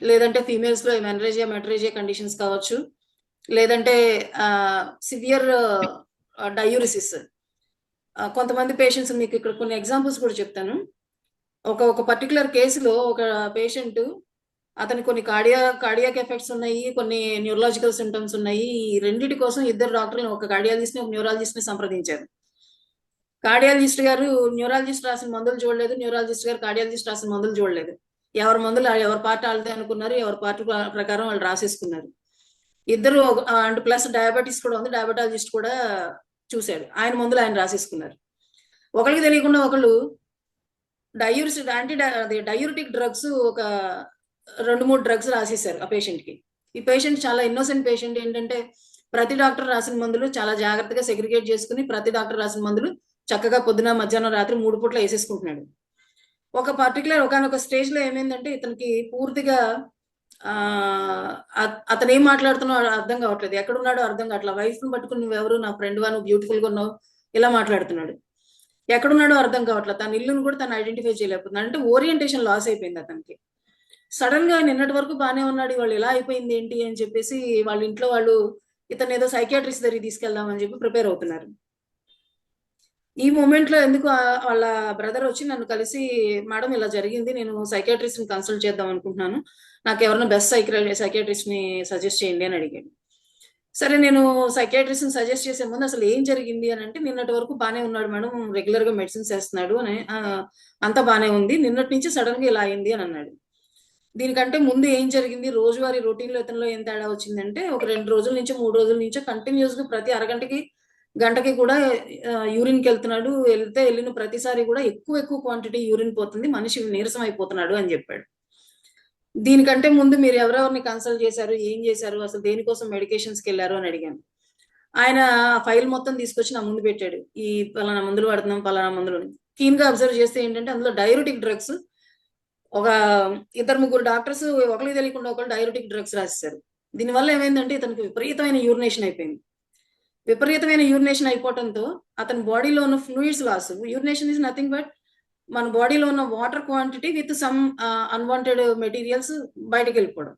లేదంటే ఫీమేల్స్ లో మెట్రేజియా కండిషన్స్ కావచ్చు, లేదంటే సివియర్ డయూరిసిస్. కొంతమంది పేషెంట్స్, మీకు ఇక్కడ కొన్ని ఎగ్జాంపుల్స్ కూడా చెప్తాను. ఒక పర్టికులర్ కేసులో ఒక పేషెంట్, అతనికి కొన్ని కార్డియాక్ ఎఫెక్ట్స్ ఉన్నాయి, కొన్ని న్యూరలాజికల్ సిమ్టమ్స్ ఉన్నాయి. ఈ రెండింటి కోసం ఇద్దరు డాక్టర్లు, ఒక కార్డియాలజిస్ట్ ని, ఒక న్యూరాలజిస్ట్ ని సంప్రదించారు. కార్డియాలజిస్ట్ గారు న్యూరాలజిస్ట్ రాసిన మందులు చూడలేదు, న్యూరాలజిస్ట్ గారు కార్డియాలజిస్ట్ రాసిన మందులు చూడలేదు. ఎవరి మందులు ఎవరి పార్ట్ వాళ్ళదే అనుకున్నారు, ఎవరి పార్ట్ ప్రకారం వాళ్ళు రాసేసుకున్నారు. ఇద్దరు అండ్ ప్లస్ డయాబెటీస్ కూడా ఉంది, డయాబెటాలజిస్ట్ కూడా చూశాడు, ఆయన మందులు ఆయన రాసేసుకున్నారు. ఒకరికి తెలియకుండా ఒకళ్ళు డయూరిటిక్ డ్రగ్స్ ఒక 2-3 డ్రగ్స్ రాసేసారు ఆ పేషెంట్ కి. ఈ పేషెంట్ చాలా ఇన్నోసెంట్ పేషెంట్. ఏంటంటే ప్రతి డాక్టర్ రాసిన మందులు చాలా జాగ్రత్తగా సెగ్రిగేట్ చేసుకుని, ప్రతి డాక్టర్ రాసిన మందులు చక్కగా పొద్దున, మధ్యాహ్నం, రాత్రి 3 పూట్ల వేసేసుకుంటున్నాడు. ఒక పర్టికులర్ ఒకనొక స్టేజ్ లో ఏమైందంటే ఇతనికి పూర్తిగా అతను ఏం మాట్లాడుతున్నాడో అర్థం కావట్లేదు, ఎక్కడున్నాడో అర్థం కావట్లేదు. వైఫ్ ని పట్టుకుని నువ్వెవరు, నా ఫ్రెండ్ వా, నువ్వు బ్యూటిఫుల్ గా ఉన్నావు, ఇలా మాట్లాడుతున్నాడు. ఎక్కడున్నాడో అర్థం కావట్లేదు, తన ఇల్లును కూడా తను ఐడెంటిఫై చేయలేకపోతున్నాడు. అంటే ఓరియంటేషన్ లాస్ అయిపోయింది అతనికి. సడన్ గా నిన్నటి వరకు బాగానే ఉన్నాడు, వాళ్ళు ఎలా అయిపోయింది ఏంటి అని చెప్పేసి వాళ్ళ ఇంట్లో వాళ్ళు ఇతను ఏదో సైకియాట్రిస్ట్ దగ్గరికి తీసుకెళ్దామని చెప్పి ప్రిపేర్ అవుతున్నారు. ఈ మూమెంట్ లో ఎందుకు వాళ్ళ బ్రదర్ వచ్చి నన్ను కలిసి, మేడం ఇలా జరిగింది, నేను సైకియాట్రిస్ట్ ని కన్సల్ట్ చేద్దాం అనుకుంటున్నాను, నాకు ఎవరైనా బెస్ట్ సైకియాట్రిస్ట్ ని సజెస్ట్ చేయండి అని అడిగాడు. సరే, నేను సైకియాట్రిస్ట్ ని సజెస్ట్ చేసే ముందు అసలు ఏం జరిగింది అని అంటే, నిన్నటి వరకు బాగానే ఉన్నాడు మేడం, రెగ్యులర్ గా మెడిసిన్స్ వేస్తున్నాడు అని, అంతా బాగానే ఉంది, నిన్నటి నుంచి సడన్ గా ఇలా అయింది అని అన్నాడు. దీనికంటే ముందు ఏం జరిగింది, రోజువారీ రొటీన్ లో ఇతనిలో ఏం తేడా వచ్చిందంటే, ఒక 2 రోజుల నుంచి 3 రోజుల నుంచో కంటిన్యూస్ గా ప్రతి అరగంటకి, గంటకి కూడా యూరిన్కి వెళ్తున్నాడు. వెళ్ళిన ప్రతిసారి కూడా ఎక్కువ క్వాంటిటీ యూరిన్ పోతుంది, మనిషి నీరసం అయిపోతున్నాడు అని చెప్పాడు. దీనికంటే ముందు మీరు ఎవరెవరిని కన్సల్ట్ చేశారు, ఏం చేశారు, అసలు దేనికోసం మెడికేషన్స్కి వెళ్ళారు అని అడిగాను. ఆయన ఫైల్ మొత్తం తీసుకొచ్చి నా ముందు పెట్టాడు. ఈ పలానా మందులు వాడుతున్నాం, పలానా మందులు. క్లీన్ గా అబ్జర్వ్ చేస్తే ఏంటంటే అందులో డయూరిటిక్ డ్రగ్స్, ఒక 2-3 డాక్టర్స్ ఒకరికి తెలియకుండా ఒకళ్ళు డయూరిటిక్ డ్రగ్స్ రాసేశారు. దీనివల్ల ఏమైందంటే ఇతనికి విపరీతమైన యూరినేషన్ అయిపోయింది. విపరీతమైన యూరినేషన్ అయిపోవడంతో అతని బాడీలో ఉన్న fluids loss. Urination is nothing but మన బాడీలో ఉన్న water quantity with some unwanted materials బయటకు వెళ్ళిపోవడం.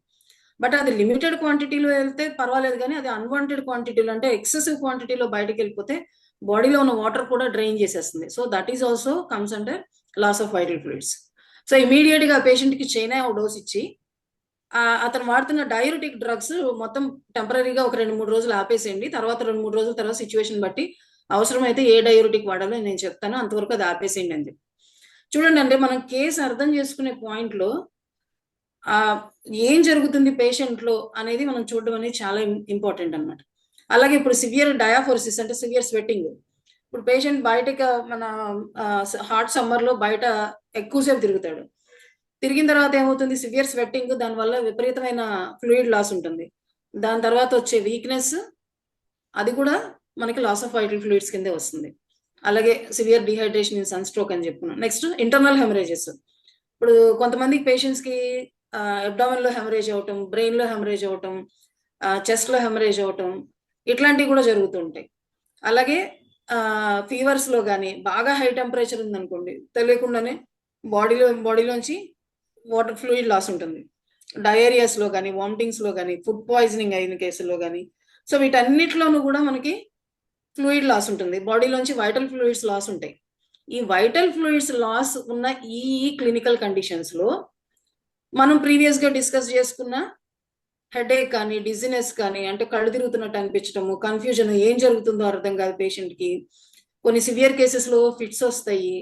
బట్ అది లిమిటెడ్ క్వాంటిటీలో వెళ్తే పర్వాలేదు, కానీ అది అన్వాంటెడ్ క్వాంటిటీలో, అంటే ఎక్సెసివ్ క్వాంటిటీలో బయటకు వెళ్ళిపోతే బాడీలో ఉన్న వాటర్ కూడా డ్రైన్ చేసేస్తుంది. So that is also comes under loss of vital fluids. So immediate గా పేషెంట్ కి చైనా డోస్ ఇచ్చి, అతను వాడుతున్న డయూరిటిక్ డ్రగ్స్ మొత్తం టెంపరీగా ఒక 2-3 రోజులు ఆపేసేయండి, తర్వాత 2-3 రోజుల తర్వాత సిచ్యువేషన్ బట్టి అవసరమైతే ఏ డయూరిటిక్ వాడాలో నేను చెప్తాను, అంతవరకు అది ఆపేసేయండి అని చెప్పి. చూడండి, అంటే మనం కేసు అర్థం చేసుకునే పాయింట్ లో ఏం జరుగుతుంది పేషెంట్ లో అనేది మనం చూడడం అనేది చాలా ఇంపార్టెంట్ అన్నమాట. అలాగే ఇప్పుడు సివియర్ డయాఫోరిసిస్ అంటే సివియర్ స్వెట్టింగ్. ఇప్పుడు పేషెంట్ బయటకి, మన హాట్ సమ్మర్ లో బయట ఎక్కువసేపు తిరుగుతాడు. తిరిగిన తర్వాత ఏమవుతుంది, సివియర్ స్వెట్టింగ్, దానివల్ల విపరీతమైన ఫ్లూయిడ్ లాస్ ఉంటుంది. దాని తర్వాత వచ్చే వీక్నెస్, అది కూడా మనకి లాస్ ఆఫ్ వైటల్ ఫ్లూయిడ్స్ కిందే వస్తుంది. అలాగే severe dehydration in sunstroke అని చెప్పుకున్నాం. Next internal haemorrhages. ఇప్పుడు కొంతమంది పేషెంట్స్ కి అబ్డామిన్ లో హెమరేజ్ అవటం, బ్రెయిన్ లో హెమరేజ్ అవటం, చెస్ట్ లో హెమరేజ్ అవటం, ఇట్లాంటివి కూడా జరుగుతుంటాయి. అలాగే ఫీవర్స్ లో కానీ, బాగా హై టెంపరేచర్ ఉందనుకోండి, తెలియకుండానే బాడీలోంచి వాటర్ ఫ్లూయిడ్ లాస్ ఉంటుంది. డయేరియాస్ లో కానీ, వామిటింగ్స్ లో కానీ, ఫుడ్ పాయిజనింగ్ అయిన కేసుల్లో కానీ. సో వీటన్నిటిలోనూ కూడా మనకి ఫ్లూయిడ్ లాస్ ఉంటుంది, బాడీలోంచి వైటల్ ఫ్లూయిడ్స్ లాస్ ఉంటాయి. ఈ వైటల్ ఫ్లూయిడ్స్ లాస్ ఉన్న ఈ క్లినికల్ కండిషన్స్ లో మనం ప్రీవియస్ గా డిస్కస్ చేసుకున్న హెడేక్ కానీ డిజినెస్ కానీ, అంటే కళ్ళు తిరుగుతున్నట్టు అనిపించడము, కన్ఫ్యూజన్, ఏం జరుగుతుందో అర్థం కాదు పేషెంట్ కి, కొన్ని సివియర్ కేసెస్ లో ఫిట్స్ వస్తాయి,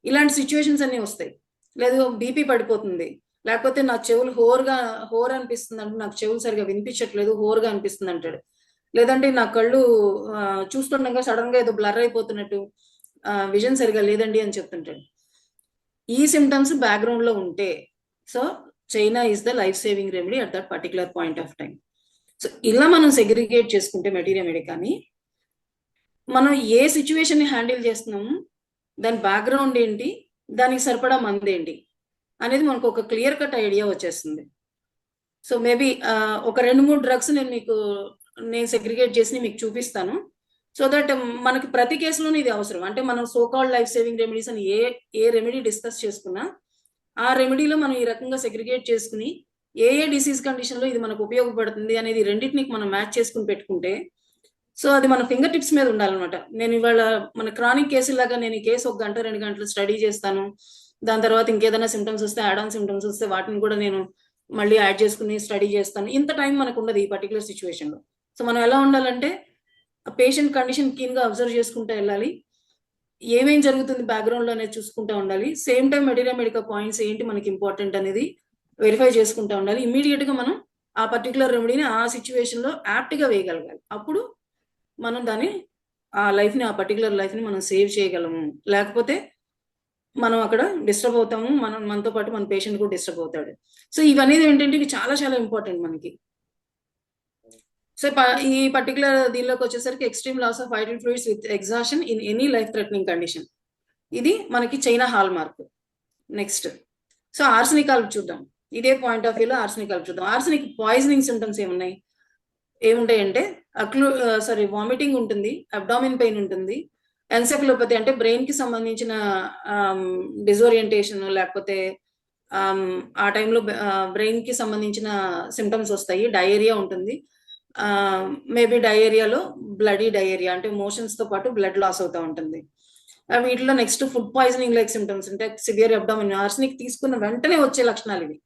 ఇలాంటి సిచ్యువేషన్స్ అన్ని వస్తాయి. లేదు బీపీ పడిపోతుంది, లేకపోతే నా చెవులు హోర్ అనిపిస్తుంది అంటే నాకు చెవులు సరిగా వినిపించట్లేదు, హోర్గా అనిపిస్తుంది అంటాడు. లేదంటే నా కళ్ళు చూస్తుండగా సడన్ గా ఏదో బ్లర్ అయిపోతున్నట్టు, విజన్ సరిగా లేదండి అని చెప్తుంటాడు. ఈ సిమ్టమ్స్ బ్యాక్గ్రౌండ్ లో ఉంటే so China is the life saving remedy at that particular point of time. So ఇలా మనం సెగ్రిగేట్ చేసుకుంటే మెటీరియా మెడికాని, మనం ఏ సిచ్యువేషన్ ని హ్యాండిల్ చేస్తున్నాము, దాని బ్యాక్గ్రౌండ్ ఏంటి, దానికి సరిపడా మంది ఏంటి అనేది మనకు ఒక క్లియర్ కట్ ఐడియా వచ్చేస్తుంది. సో మేబీ ఒక 2-3 డ్రగ్స్ నేను సెగ్రిగేట్ చేసి మీకు చూపిస్తాను. సో దట్ మనకి ప్రతి కేసులోనూ ఇది అవసరం. అంటే మనం సోకాల్డ్ లైఫ్ సేవింగ్ రెమెడీస్ అని ఏ రెమెడీ డిస్కస్ చేసుకున్నా ఆ రెమెడీలో మనం ఈ రకంగా సెగ్రిగేట్ చేసుకుని ఏ డిసీజ్ కండిషన్ లో ఇది మనకు ఉపయోగపడుతుంది అనేది రెండింటిని మనం మ్యాచ్ చేసుకుని పెట్టుకుంటే, సో అది మన ఫింగర్ టిప్స్ మీద ఉండాలన్నమాట. నేను ఇవాళ మన క్రానిక్ కేసులాగా నేను ఈ కేసు 1 గంట 2 గంటలు స్టడీ చేస్తాను, దాని తర్వాత ఇంకేదైనా సిమ్టమ్స్ వస్తే యాడ్ ఆన్ సిమ్టమ్స్ వస్తే వాటిని కూడా నేను మళ్ళీ యాడ్ చేసుకుని స్టడీ చేస్తాను. ఇంత టైం మనకు ఉండదు ఈ పర్టికులర్ సిచ్యువేషన్ లో. సో మనం ఎలా ఉండాలంటే పేషెంట్ కండిషన్ కీన్ గా అబ్జర్వ్ చేసుకుంటూ వెళ్ళాలి, ఏమేం జరుగుతుంది బ్యాక్గ్రౌండ్ లో అనేది చూసుకుంటూ ఉండాలి. Same time materia medica points ఏంటి మనకి ఇంపార్టెంట్ అనేది వెరిఫై చేసుకుంటూ ఉండాలి. ఇమీడియట్ గా మనం ఆ పర్టికులర్ రెమెడీని ఆ సిచ్యువేషన్ లో యాప్ట్ గా వేయగలగాలి. అప్పుడు మనం ఆ లైఫ్ ని, ఆ పర్టికులర్ లైఫ్ ని మనం సేవ్ చేయగలము. లేకపోతే మనం అక్కడ డిస్టర్బ్ అవుతాము, మనతో పాటు మన పేషెంట్ కూడా డిస్టర్బ్ అవుతాడు. సో ఇవన్నీ ఏంటంటే ఇవి చాలా చాలా ఇంపార్టెంట్ మనకి. సో ఈ పర్టికులర్ దీనిలోకి వచ్చేసరికి extreme loss of vital fluids with exhaustion in any life threatening condition, ఇది మనకి China hallmark. Next so arsenic కల్ప్ చూద్దాం. ఇదే పాయింట్ ఆఫ్ వ్యూలో ఆర్సనిక్ కల్ప్ చూద్దాం. ఆర్సనిక్ పాయిజనింగ్ సిమ్టమ్స్ ఏముంటాయంటే వామిటింగ్ ఉంటుంది, అబ్డామిన్ పెయిన్ ఉంటుంది, ఎన్సెఫలోపతి అంటే బ్రెయిన్ కి సంబంధించిన డిజోరియంటేషన్, లేకపోతే ఆ టైంలో బ్రెయిన్ కి సంబంధించిన సిమ్టమ్స్ వస్తాయి, డయేరియా ఉంటుంది, మేబీ డయేరియాలో బ్లడీ డయేరియా అంటే మోషన్స్ తో పాటు బ్లడ్ లాస్ అవుతూ ఉంటుంది. వీటిలో next food poisoning like symptoms అంటే సివియర్ అబ్డామిన్. ఆర్సనిక్ తీసుకున్న వెంటనే వచ్చే లక్షణాలు ఇవి.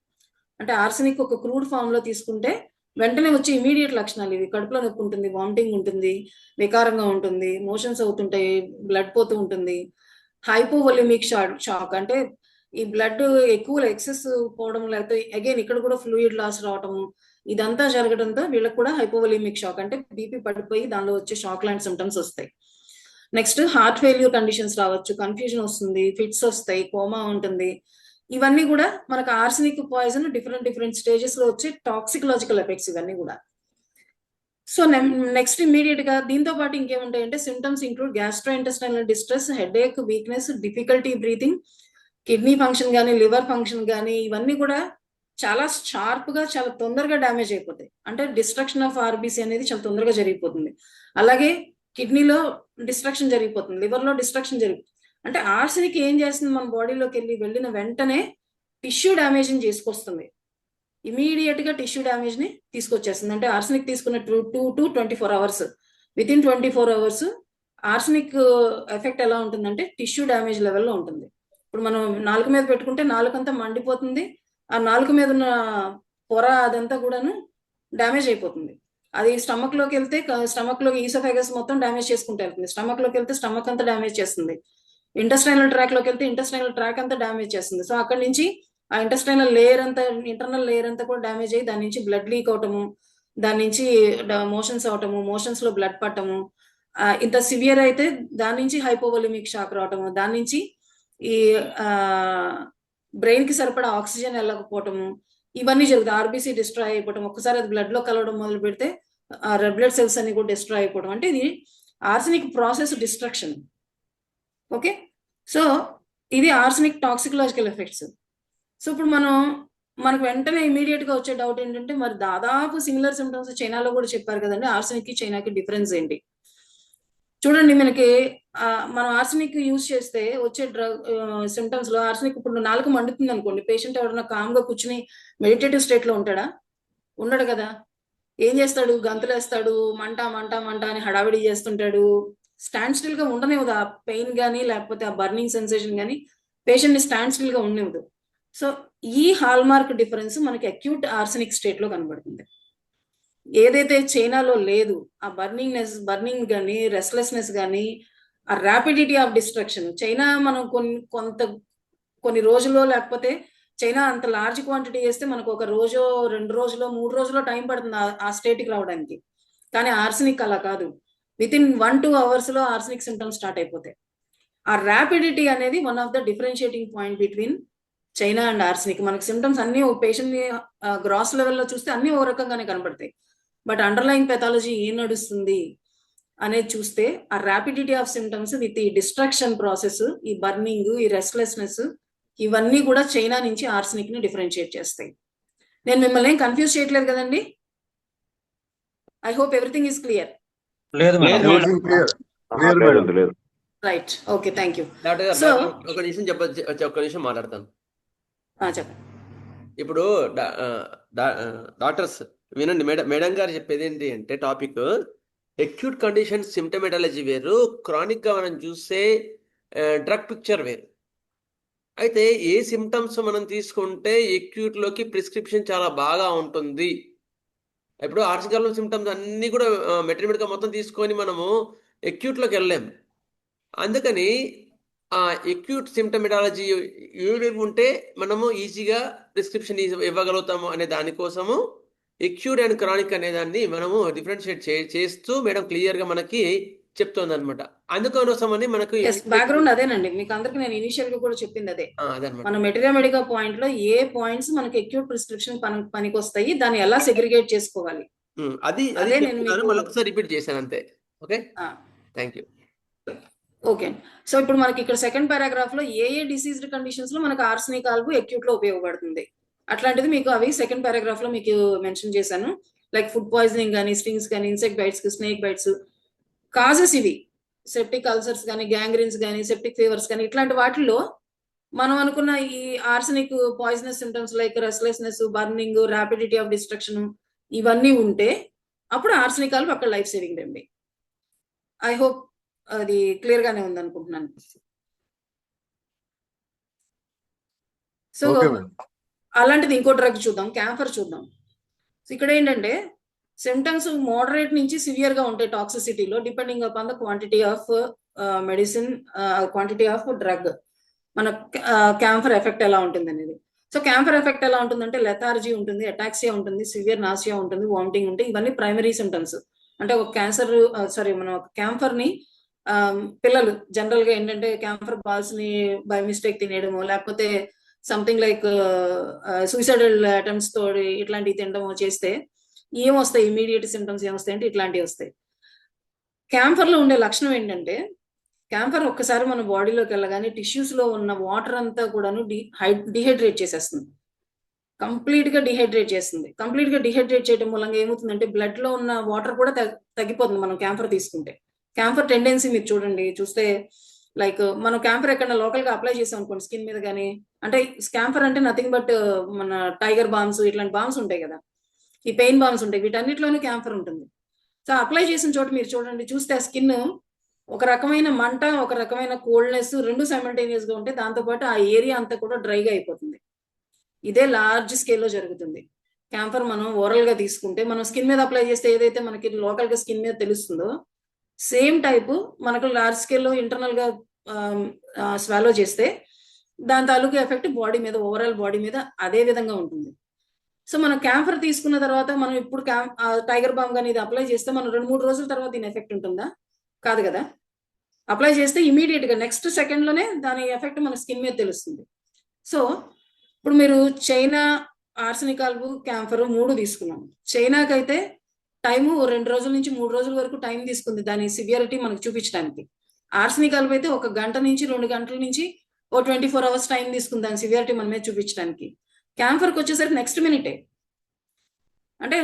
అంటే ఆర్సనిక్ ఒక క్రూడ్ ఫామ్ లో తీసుకుంటే వెంటనే వచ్చే ఇమీడియట్ లక్షణాలు ఇవి. కడుపులో నొప్పి ఉంటుంది, వామిటింగ్ ఉంటుంది, వికారంగా ఉంటుంది, మోషన్స్ అవుతుంటాయి, బ్లడ్ పోతూ ఉంటుంది. హైపోవొలిమిక్ షాక్ అంటే ఈ బ్లడ్ ఎక్కువ ఎక్సెస్ పోవడం, లేకపోతే అగైన్ ఇక్కడ కూడా ఫ్లూయిడ్ లాస్ రావటము, ఇదంతా జరగడంతో వీళ్ళకి కూడా హైపోవొలిమిక్ షాక్ అంటే బీపీ పడిపోయి దానిలో వచ్చే షాక్ లాంటి సిమ్టమ్స్ వస్తాయి. నెక్స్ట్ హార్ట్ ఫెయిల్యూర్ కండిషన్స్ రావచ్చు, కన్ఫ్యూజన్ వస్తుంది, ఫిట్స్ వస్తాయి, కోమా ఉంటుంది. ఇవన్నీ కూడా మనకు ఆర్సనిక్ పాయిజన్ డిఫరెంట్ స్టేజెస్ లో వచ్చే టాక్సికలాజికల్ ఎఫెక్ట్స్ ఇవన్నీ కూడా. సో నెక్స్ట్ ఇమీడియట్ గా దీంతో పాటు ఇంకేముంటాయంటే symptoms include gastrointestinal distress, headache, weakness, difficulty breathing, kidney function కానీ లివర్ ఫంక్షన్ కానీ ఇవన్నీ కూడా చాలా షార్ప్ గా చాలా తొందరగా డ్యామేజ్ అయిపోతాయి. అంటే డిస్ట్రక్షన్ ఆఫ్ ఆర్బీసీ అనేది చాలా తొందరగా జరిగిపోతుంది. అలాగే కిడ్నీలో డిస్ట్రక్షన్ జరిగిపోతుంది, లివర్ లో డిస్ట్రక్షన్ జరిగిపోతుంది. అంటే ఆర్సనిక్ ఏం చేస్తుంది, మన బాడీలోకి వెళ్ళిన వెంటనే టిష్యూ డ్యామేజ్ ని చేసుకొస్తుంది, ఇమీడియట్ గా టిష్యూ డ్యామేజ్ ని తీసుకొచ్చేస్తుంది. అంటే ఆర్సనిక్ తీసుకున్న 2 to 24 hours, with in 24 hours arsenic effect ఎలా ఉంటుందంటే టిష్యూ డ్యామేజ్ లెవెల్లో ఉంటుంది. ఇప్పుడు మనం నాలుక మీద పెట్టుకుంటే నాలుకంతా మండిపోతుంది, ఆ నాలుక మీద ఉన్న పొర అదంతా కూడాను డ్యామేజ్ అయిపోతుంది. అది స్టమక్ లోకి వెళ్తే స్టమక్ లో ఈసోఫాగస్ మొత్తం డ్యామేజ్ చేసుకుంటూ వెళ్తుంది, స్టమక్ లోకి వెళ్తే స్టమక్ అంతా డ్యామేజ్ చేస్తుంది, ఇంటెస్టైనల్ ట్రాక్ లోకి వెళ్తే ఇంటెస్టైనల్ ట్రాక్ అంతా డ్యామేజ్ చేస్తుంది. సో అక్కడి నుంచి ఆ ఇంటెస్టైనల్ లేయర్ అంతా, ఇంటర్నల్ లేయర్ అంతా కూడా డ్యామేజ్ అయ్యి దాని నుంచి బ్లడ్ లీక్ అవటము, దాని నుంచి మోషన్స్ అవటము, మోషన్స్ లో బ్లడ్ పట్టము, ఇంత సివియర్ అయితే దాని నుంచి హైపోవొలిమిక్ షాక్ రావటము, దాని నుంచి ఈ బ్రెయిన్ కి సరిపడా ఆక్సిజన్ వెళ్ళకపోవటము, ఇవన్నీ జరుగుతాయి. ఆర్బీసీ డిస్ట్రాయ్ అయిపోవటం, ఒక్కసారి అది బ్లడ్ లో కలవడం మొదలు పెడితే ఆ రెడ్ బ్లడ్ సెల్స్ అన్ని కూడా డిస్ట్రాయ్ అయిపోవడం. అంటే ఇది arsenic process destruction. Okay, so ఇది ఆర్సనిక్ టాక్సికలాజికల్ ఎఫెక్ట్స్. సో ఇప్పుడు మనకు వెంటనే ఇమీడియట్ గా వచ్చే డౌట్ ఏంటంటే, మరి దాదాపు సిమిలర్ సిమ్టమ్స్ చైనాలో కూడా చెప్పారు కదండి, ఆర్సనిక్ కి చైనాకి డిఫరెన్స్ ఏంటి? చూడండి, మనం ఆర్సనిక్ యూజ్ చేస్తే వచ్చే సిమ్టమ్స్ లో ఆర్సనిక్, ఇప్పుడు నాలుక మండుతుంది అనుకోండి, పేషెంట్ ఎవరైనా కామ్ గా కూర్చుని మెడిటేటివ్ స్టేట్ లో ఉంటాడా? ఉండడు కదా. ఏం చేస్తాడు? గంతులేస్తాడు, మంట మంట మంట అని హడావిడి చేస్తుంటాడు, స్టాండ్ స్టిల్ గా ఉండనివ్వదు. ఆ పెయిన్ కానీ లేకపోతే ఆ బర్నింగ్ సెన్సేషన్ కానీ పేషెంట్ ని స్టాండ్ స్టిల్ గా ఉండనివ్వదు. సో ఈ హాల్ మార్క్ డిఫరెన్స్ మనకి అక్యూట్ ఆర్సనిక్ స్టేట్ లో కనబడుతుంది. ఏదైతే చైనాలో లేదు, ఆ బర్నింగ్ కానీ రెస్ట్లెస్నెస్ కానీ ఆ ర్యాపిడిటీ ఆఫ్ డిస్ట్రక్షన్. చైనా మనం కొన్ని రోజుల్లో, లేకపోతే చైనా అంత లార్జ్ క్వాంటిటీ చేస్తే మనకు ఒక రోజు 2 రోజులో 3 రోజుల్లో టైం పడుతుంది ఆ స్టేట్కి రావడానికి. కానీ ఆర్సనిక్ అలా కాదు, విత్ ఇన్ 1-2 అవర్స్ లో ఆర్సనిక్ సిమ్టమ్స్ స్టార్ట్ అయిపోతాయి. ఆ ర్యాపిడిటీ అనేది one of the differentiating point between China and arsenic. మనకి సిమ్టమ్స్ అన్ని పేషెంట్ ని గ్రాస్ లెవెల్లో చూస్తే అన్ని ఓ రకంగానే కనబడతాయి. బట్ అండర్లైన్ పెథాలజీ ఏం నడుస్తుంది అనేది చూస్తే ఆ ర్యాపిడిటీ ఆఫ్ సిమ్టమ్స్ విత్ ఈ డిస్ట్రక్షన్ ప్రాసెస్, ఈ బర్నింగ్, ఈ రెస్ట్లెస్నెస్, ఇవన్నీ కూడా చైనా నుంచి ఆర్సనిక్ ని డిఫరెన్షియేట్ చేస్తాయి. నేను మిమ్మల్ని ఏం కన్ఫ్యూజ్ చేయట్లేదు కదండి? I hope everything is clear. లేదు madam. Everything clear. Clear, madam. లేదు. Right, okay, thank you. Doctor గారు, సో ఒక నిమిషం ఒక్క నిమిషం మాట్లాడతాను. చెప్పండి. ఇప్పుడు డాక్టర్స్ వినండి, మేడం గారు చెప్పేది ఏంటి అంటే టాపిక్ అక్యూట్ కండిషన్ సిమ్టమెటాలజీ వేరు, క్రానిక్ గా మనం చూసే డ్రగ్ పిక్చర్ వేరు. అయితే ఏ సిమ్టమ్స్ మనం తీసుకుంటే అక్యూట్ లోకి ప్రిస్క్రిప్షన్ చాలా బాగా ఉంటుంది. ఇప్పుడు ఆర్సికల్ సిమ్టమ్స్ అన్ని కూడా మెటర్మిడ్గా మొత్తం తీసుకొని మనము అక్యూట్ లోకి వెళ్ళలేము. అందుకని ఆ అక్యూట్ సిమ్టమెటాలజీ ఏమేమి ఉంటే మనము ఈజీగా ప్రిస్క్రిప్షన్ ఇవ్వగలుగుతాము అనే దానికోసము అక్యూట్ అండ్ క్రానిక్ అనే దాన్ని మనము డిఫరెన్షియేట్ చేస్తూ మేడం క్లియర్ గా మనకి చెప్తోంది అనమాట. అందుకోసమని మనకు బ్యాక్గ్రౌండ్ అదేనండి, మీకు అందరికి నేను ఇనిషియల్ గా కూడా చెప్పింది అదే. అదనమాట. మన మెటీరియల్ పాయింట్ లో ఏ పాయింట్స్ మనకి అక్యూట్ ప్రిస్క్రిప్షన్ పనికి వస్తాయి, దాన్ని ఎలా సెగ్రిగేట్ చేసుకోవాలి, అది అదే నేను మీకు మళ్ళొకసారి రిపీట్ చేశాను అంతే. Okay, thank you. Okay. So ఇప్పుడు మనకి ఇక్కడ సెకండ్ పారాగ్రాఫ్ లో ఏ డిసీజ్డ్ కండిషన్స్ లో మనకి ఆర్సనిక్ ఆల్బు అక్యూట్ లో ఉపయోగపడుతుంది అట్లాంటిది మీకు అవి సెకండ్ పారాగ్రాఫ్ లో మీకు మెన్షన్ చేశాను. లైక్ ఫుడ్ పాయిజనింగ్ కానీ, స్టింగ్స్ కానీ, insect bytes, snake bytes causes ఇవి. సెప్టిక్ అల్సర్స్ కానీ, గ్యాంగ్రీన్స్ కానీ, సెప్టిక్ ఫీవర్స్ కానీ, ఇట్లాంటి వాటిల్లో మనం అనుకున్న ఈ arsenic poisonous symptoms like restlessness, burning, rapidity of destruction ఇవన్నీ ఉంటే అప్పుడు ఆర్సనిక్ ఆల్బు అక్కడ లైఫ్ సేవింగ్ రండి. ఐ హోప్ అది క్లియర్ గానే ఉంది అనుకుంటున్నాను. సో అలాంటిది ఇంకో డ్రగ్ చూద్దాం, క్యాంఫర్ చూద్దాం. సో ఇక్కడ ఏంటంటే సిమ్టమ్స్ మోడరేట్ నుంచి సివియర్ గా ఉంటాయి టాక్సిసిటీలో, depending upon the quantity of medicine, quantity of drug. మన క్యాంఫర్ ఎఫెక్ట్ ఎలా ఉంటుంది అనేది. సో క్యాంఫర్ ఎఫెక్ట్ ఎలా ఉంటుందంటే లెథార్జీ ఉంటుంది, అటాక్సియా ఉంటుంది, సివియర్ నాసియా ఉంటుంది, వామిటింగ్ ఉంటాయి. ఇవన్నీ ప్రైమరీ సిమ్టమ్స్. అంటే ఒక మన క్యాంఫర్ ని పిల్లలు జనరల్ గా ఏంటంటే క్యాంఫర్ బాల్స్ ని బై మిస్టేక్ తినేయడము, లేకపోతే సంథింగ్ లైక్ సూసైడల్ అటెంప్ట్స్ తోటి ఇట్లాంటివి తినడము చేస్తే ఏమొస్తాయి, ఇమీడియట్ సిమ్టమ్స్ ఏమొస్తాయి అంటే ఇట్లాంటివి వస్తాయి. క్యాంఫర్ లో ఉండే లక్షణం ఏంటంటే క్యాంఫర్ ఒక్కసారి మన బాడీలోకి వెళ్ళగానే టిష్యూస్ లో ఉన్న వాటర్ అంతా కూడాను డిహైడ్రేట్ చేసేస్తుంది, కంప్లీట్ గా డిహైడ్రేట్ చేస్తుంది. కంప్లీట్ గా డిహైడ్రేట్ చేయడం మూలంగా ఏమవుతుందంటే బ్లడ్ లో ఉన్న వాటర్ కూడా తగ్గిపోతుంది మనం క్యాంఫర్ తీసుకుంటే. క్యాంఫర్ టెండెన్సీ మీరు చూస్తే లైక్ మనం క్యాంఫర్ ఎక్కడ లోకల్ గా అప్లై చేసాం అనుకోండి స్కిన్ మీద కానీ, అంటే క్యాంఫర్ అంటే నథింగ్ బట్ మన టైగర్ బామ్స్ ఇట్లాంటి బామ్స్ ఉంటాయి కదా, ఈ పెయిన్ బామ్స్ ఉంటాయి, వీటన్నిటిలోనూ క్యాంఫర్ ఉంటుంది. సో అప్లై చేసిన చోట మీరు చూస్తే ఆ స్కిన్ ఒక రకమైన మంట, ఒక రకమైన కోల్డ్నెస్ రెండు సైమల్టేనియస్ గా ఉంటే దాంతోపాటు ఆ ఏరియా అంతా కూడా డ్రైగా అయిపోతుంది. ఇదే లార్జ్ స్కేల్లో జరుగుతుంది. క్యాంఫర్ మనం ఓరల్ గా తీసుకుంటే మనం స్కిన్ మీద అప్లై చేస్తే ఏదైతే మనకి లోకల్ గా స్కిన్ మీద తెలుస్తుందో సేమ్ టైపు మనకు లార్జ్ స్కేల్లో ఇంటర్నల్ గా స్వాలో చేస్తే దాని తాలూకు ఎఫెక్ట్ బాడీ మీద, ఓవరాల్ బాడీ మీద అదే విధంగా ఉంటుంది. సో మనం క్యాంఫర్ తీసుకున్న తర్వాత మనం ఇప్పుడు టైగర్ బామ్ కానీ ఇది అప్లై చేస్తే మనం 2-3 రోజుల తర్వాత దీని ఎఫెక్ట్ ఉంటుందా? కాదు కదా. అప్లై చేస్తే ఇమీడియట్ గా నెక్స్ట్ సెకండ్ లోనే దాని ఎఫెక్ట్ మన స్కిన్ మీద తెలుస్తుంది. సో ఇప్పుడు మీరు చైనా, ఆర్సనిక్ ఆల్బు, క్యాంఫర్ 3 తీసుకున్నాం. చైనాకైతే టైము 2 రోజుల నుంచి 3 రోజుల వరకు టైం తీసుకుంది దాని సివియారిటీ మనకు చూపించడానికి. ఆర్సనిక్ ఆల్బు అయితే 1 గంట నుంచి 2 గంటల నుంచి 24 అవర్స్ టైం తీసుకుంది దాని సివియారిటీ మన మీద చూపించడానికి. క్యాంఫర్కి వచ్చేసరికి నెక్స్ట్ మినిటే. అంటే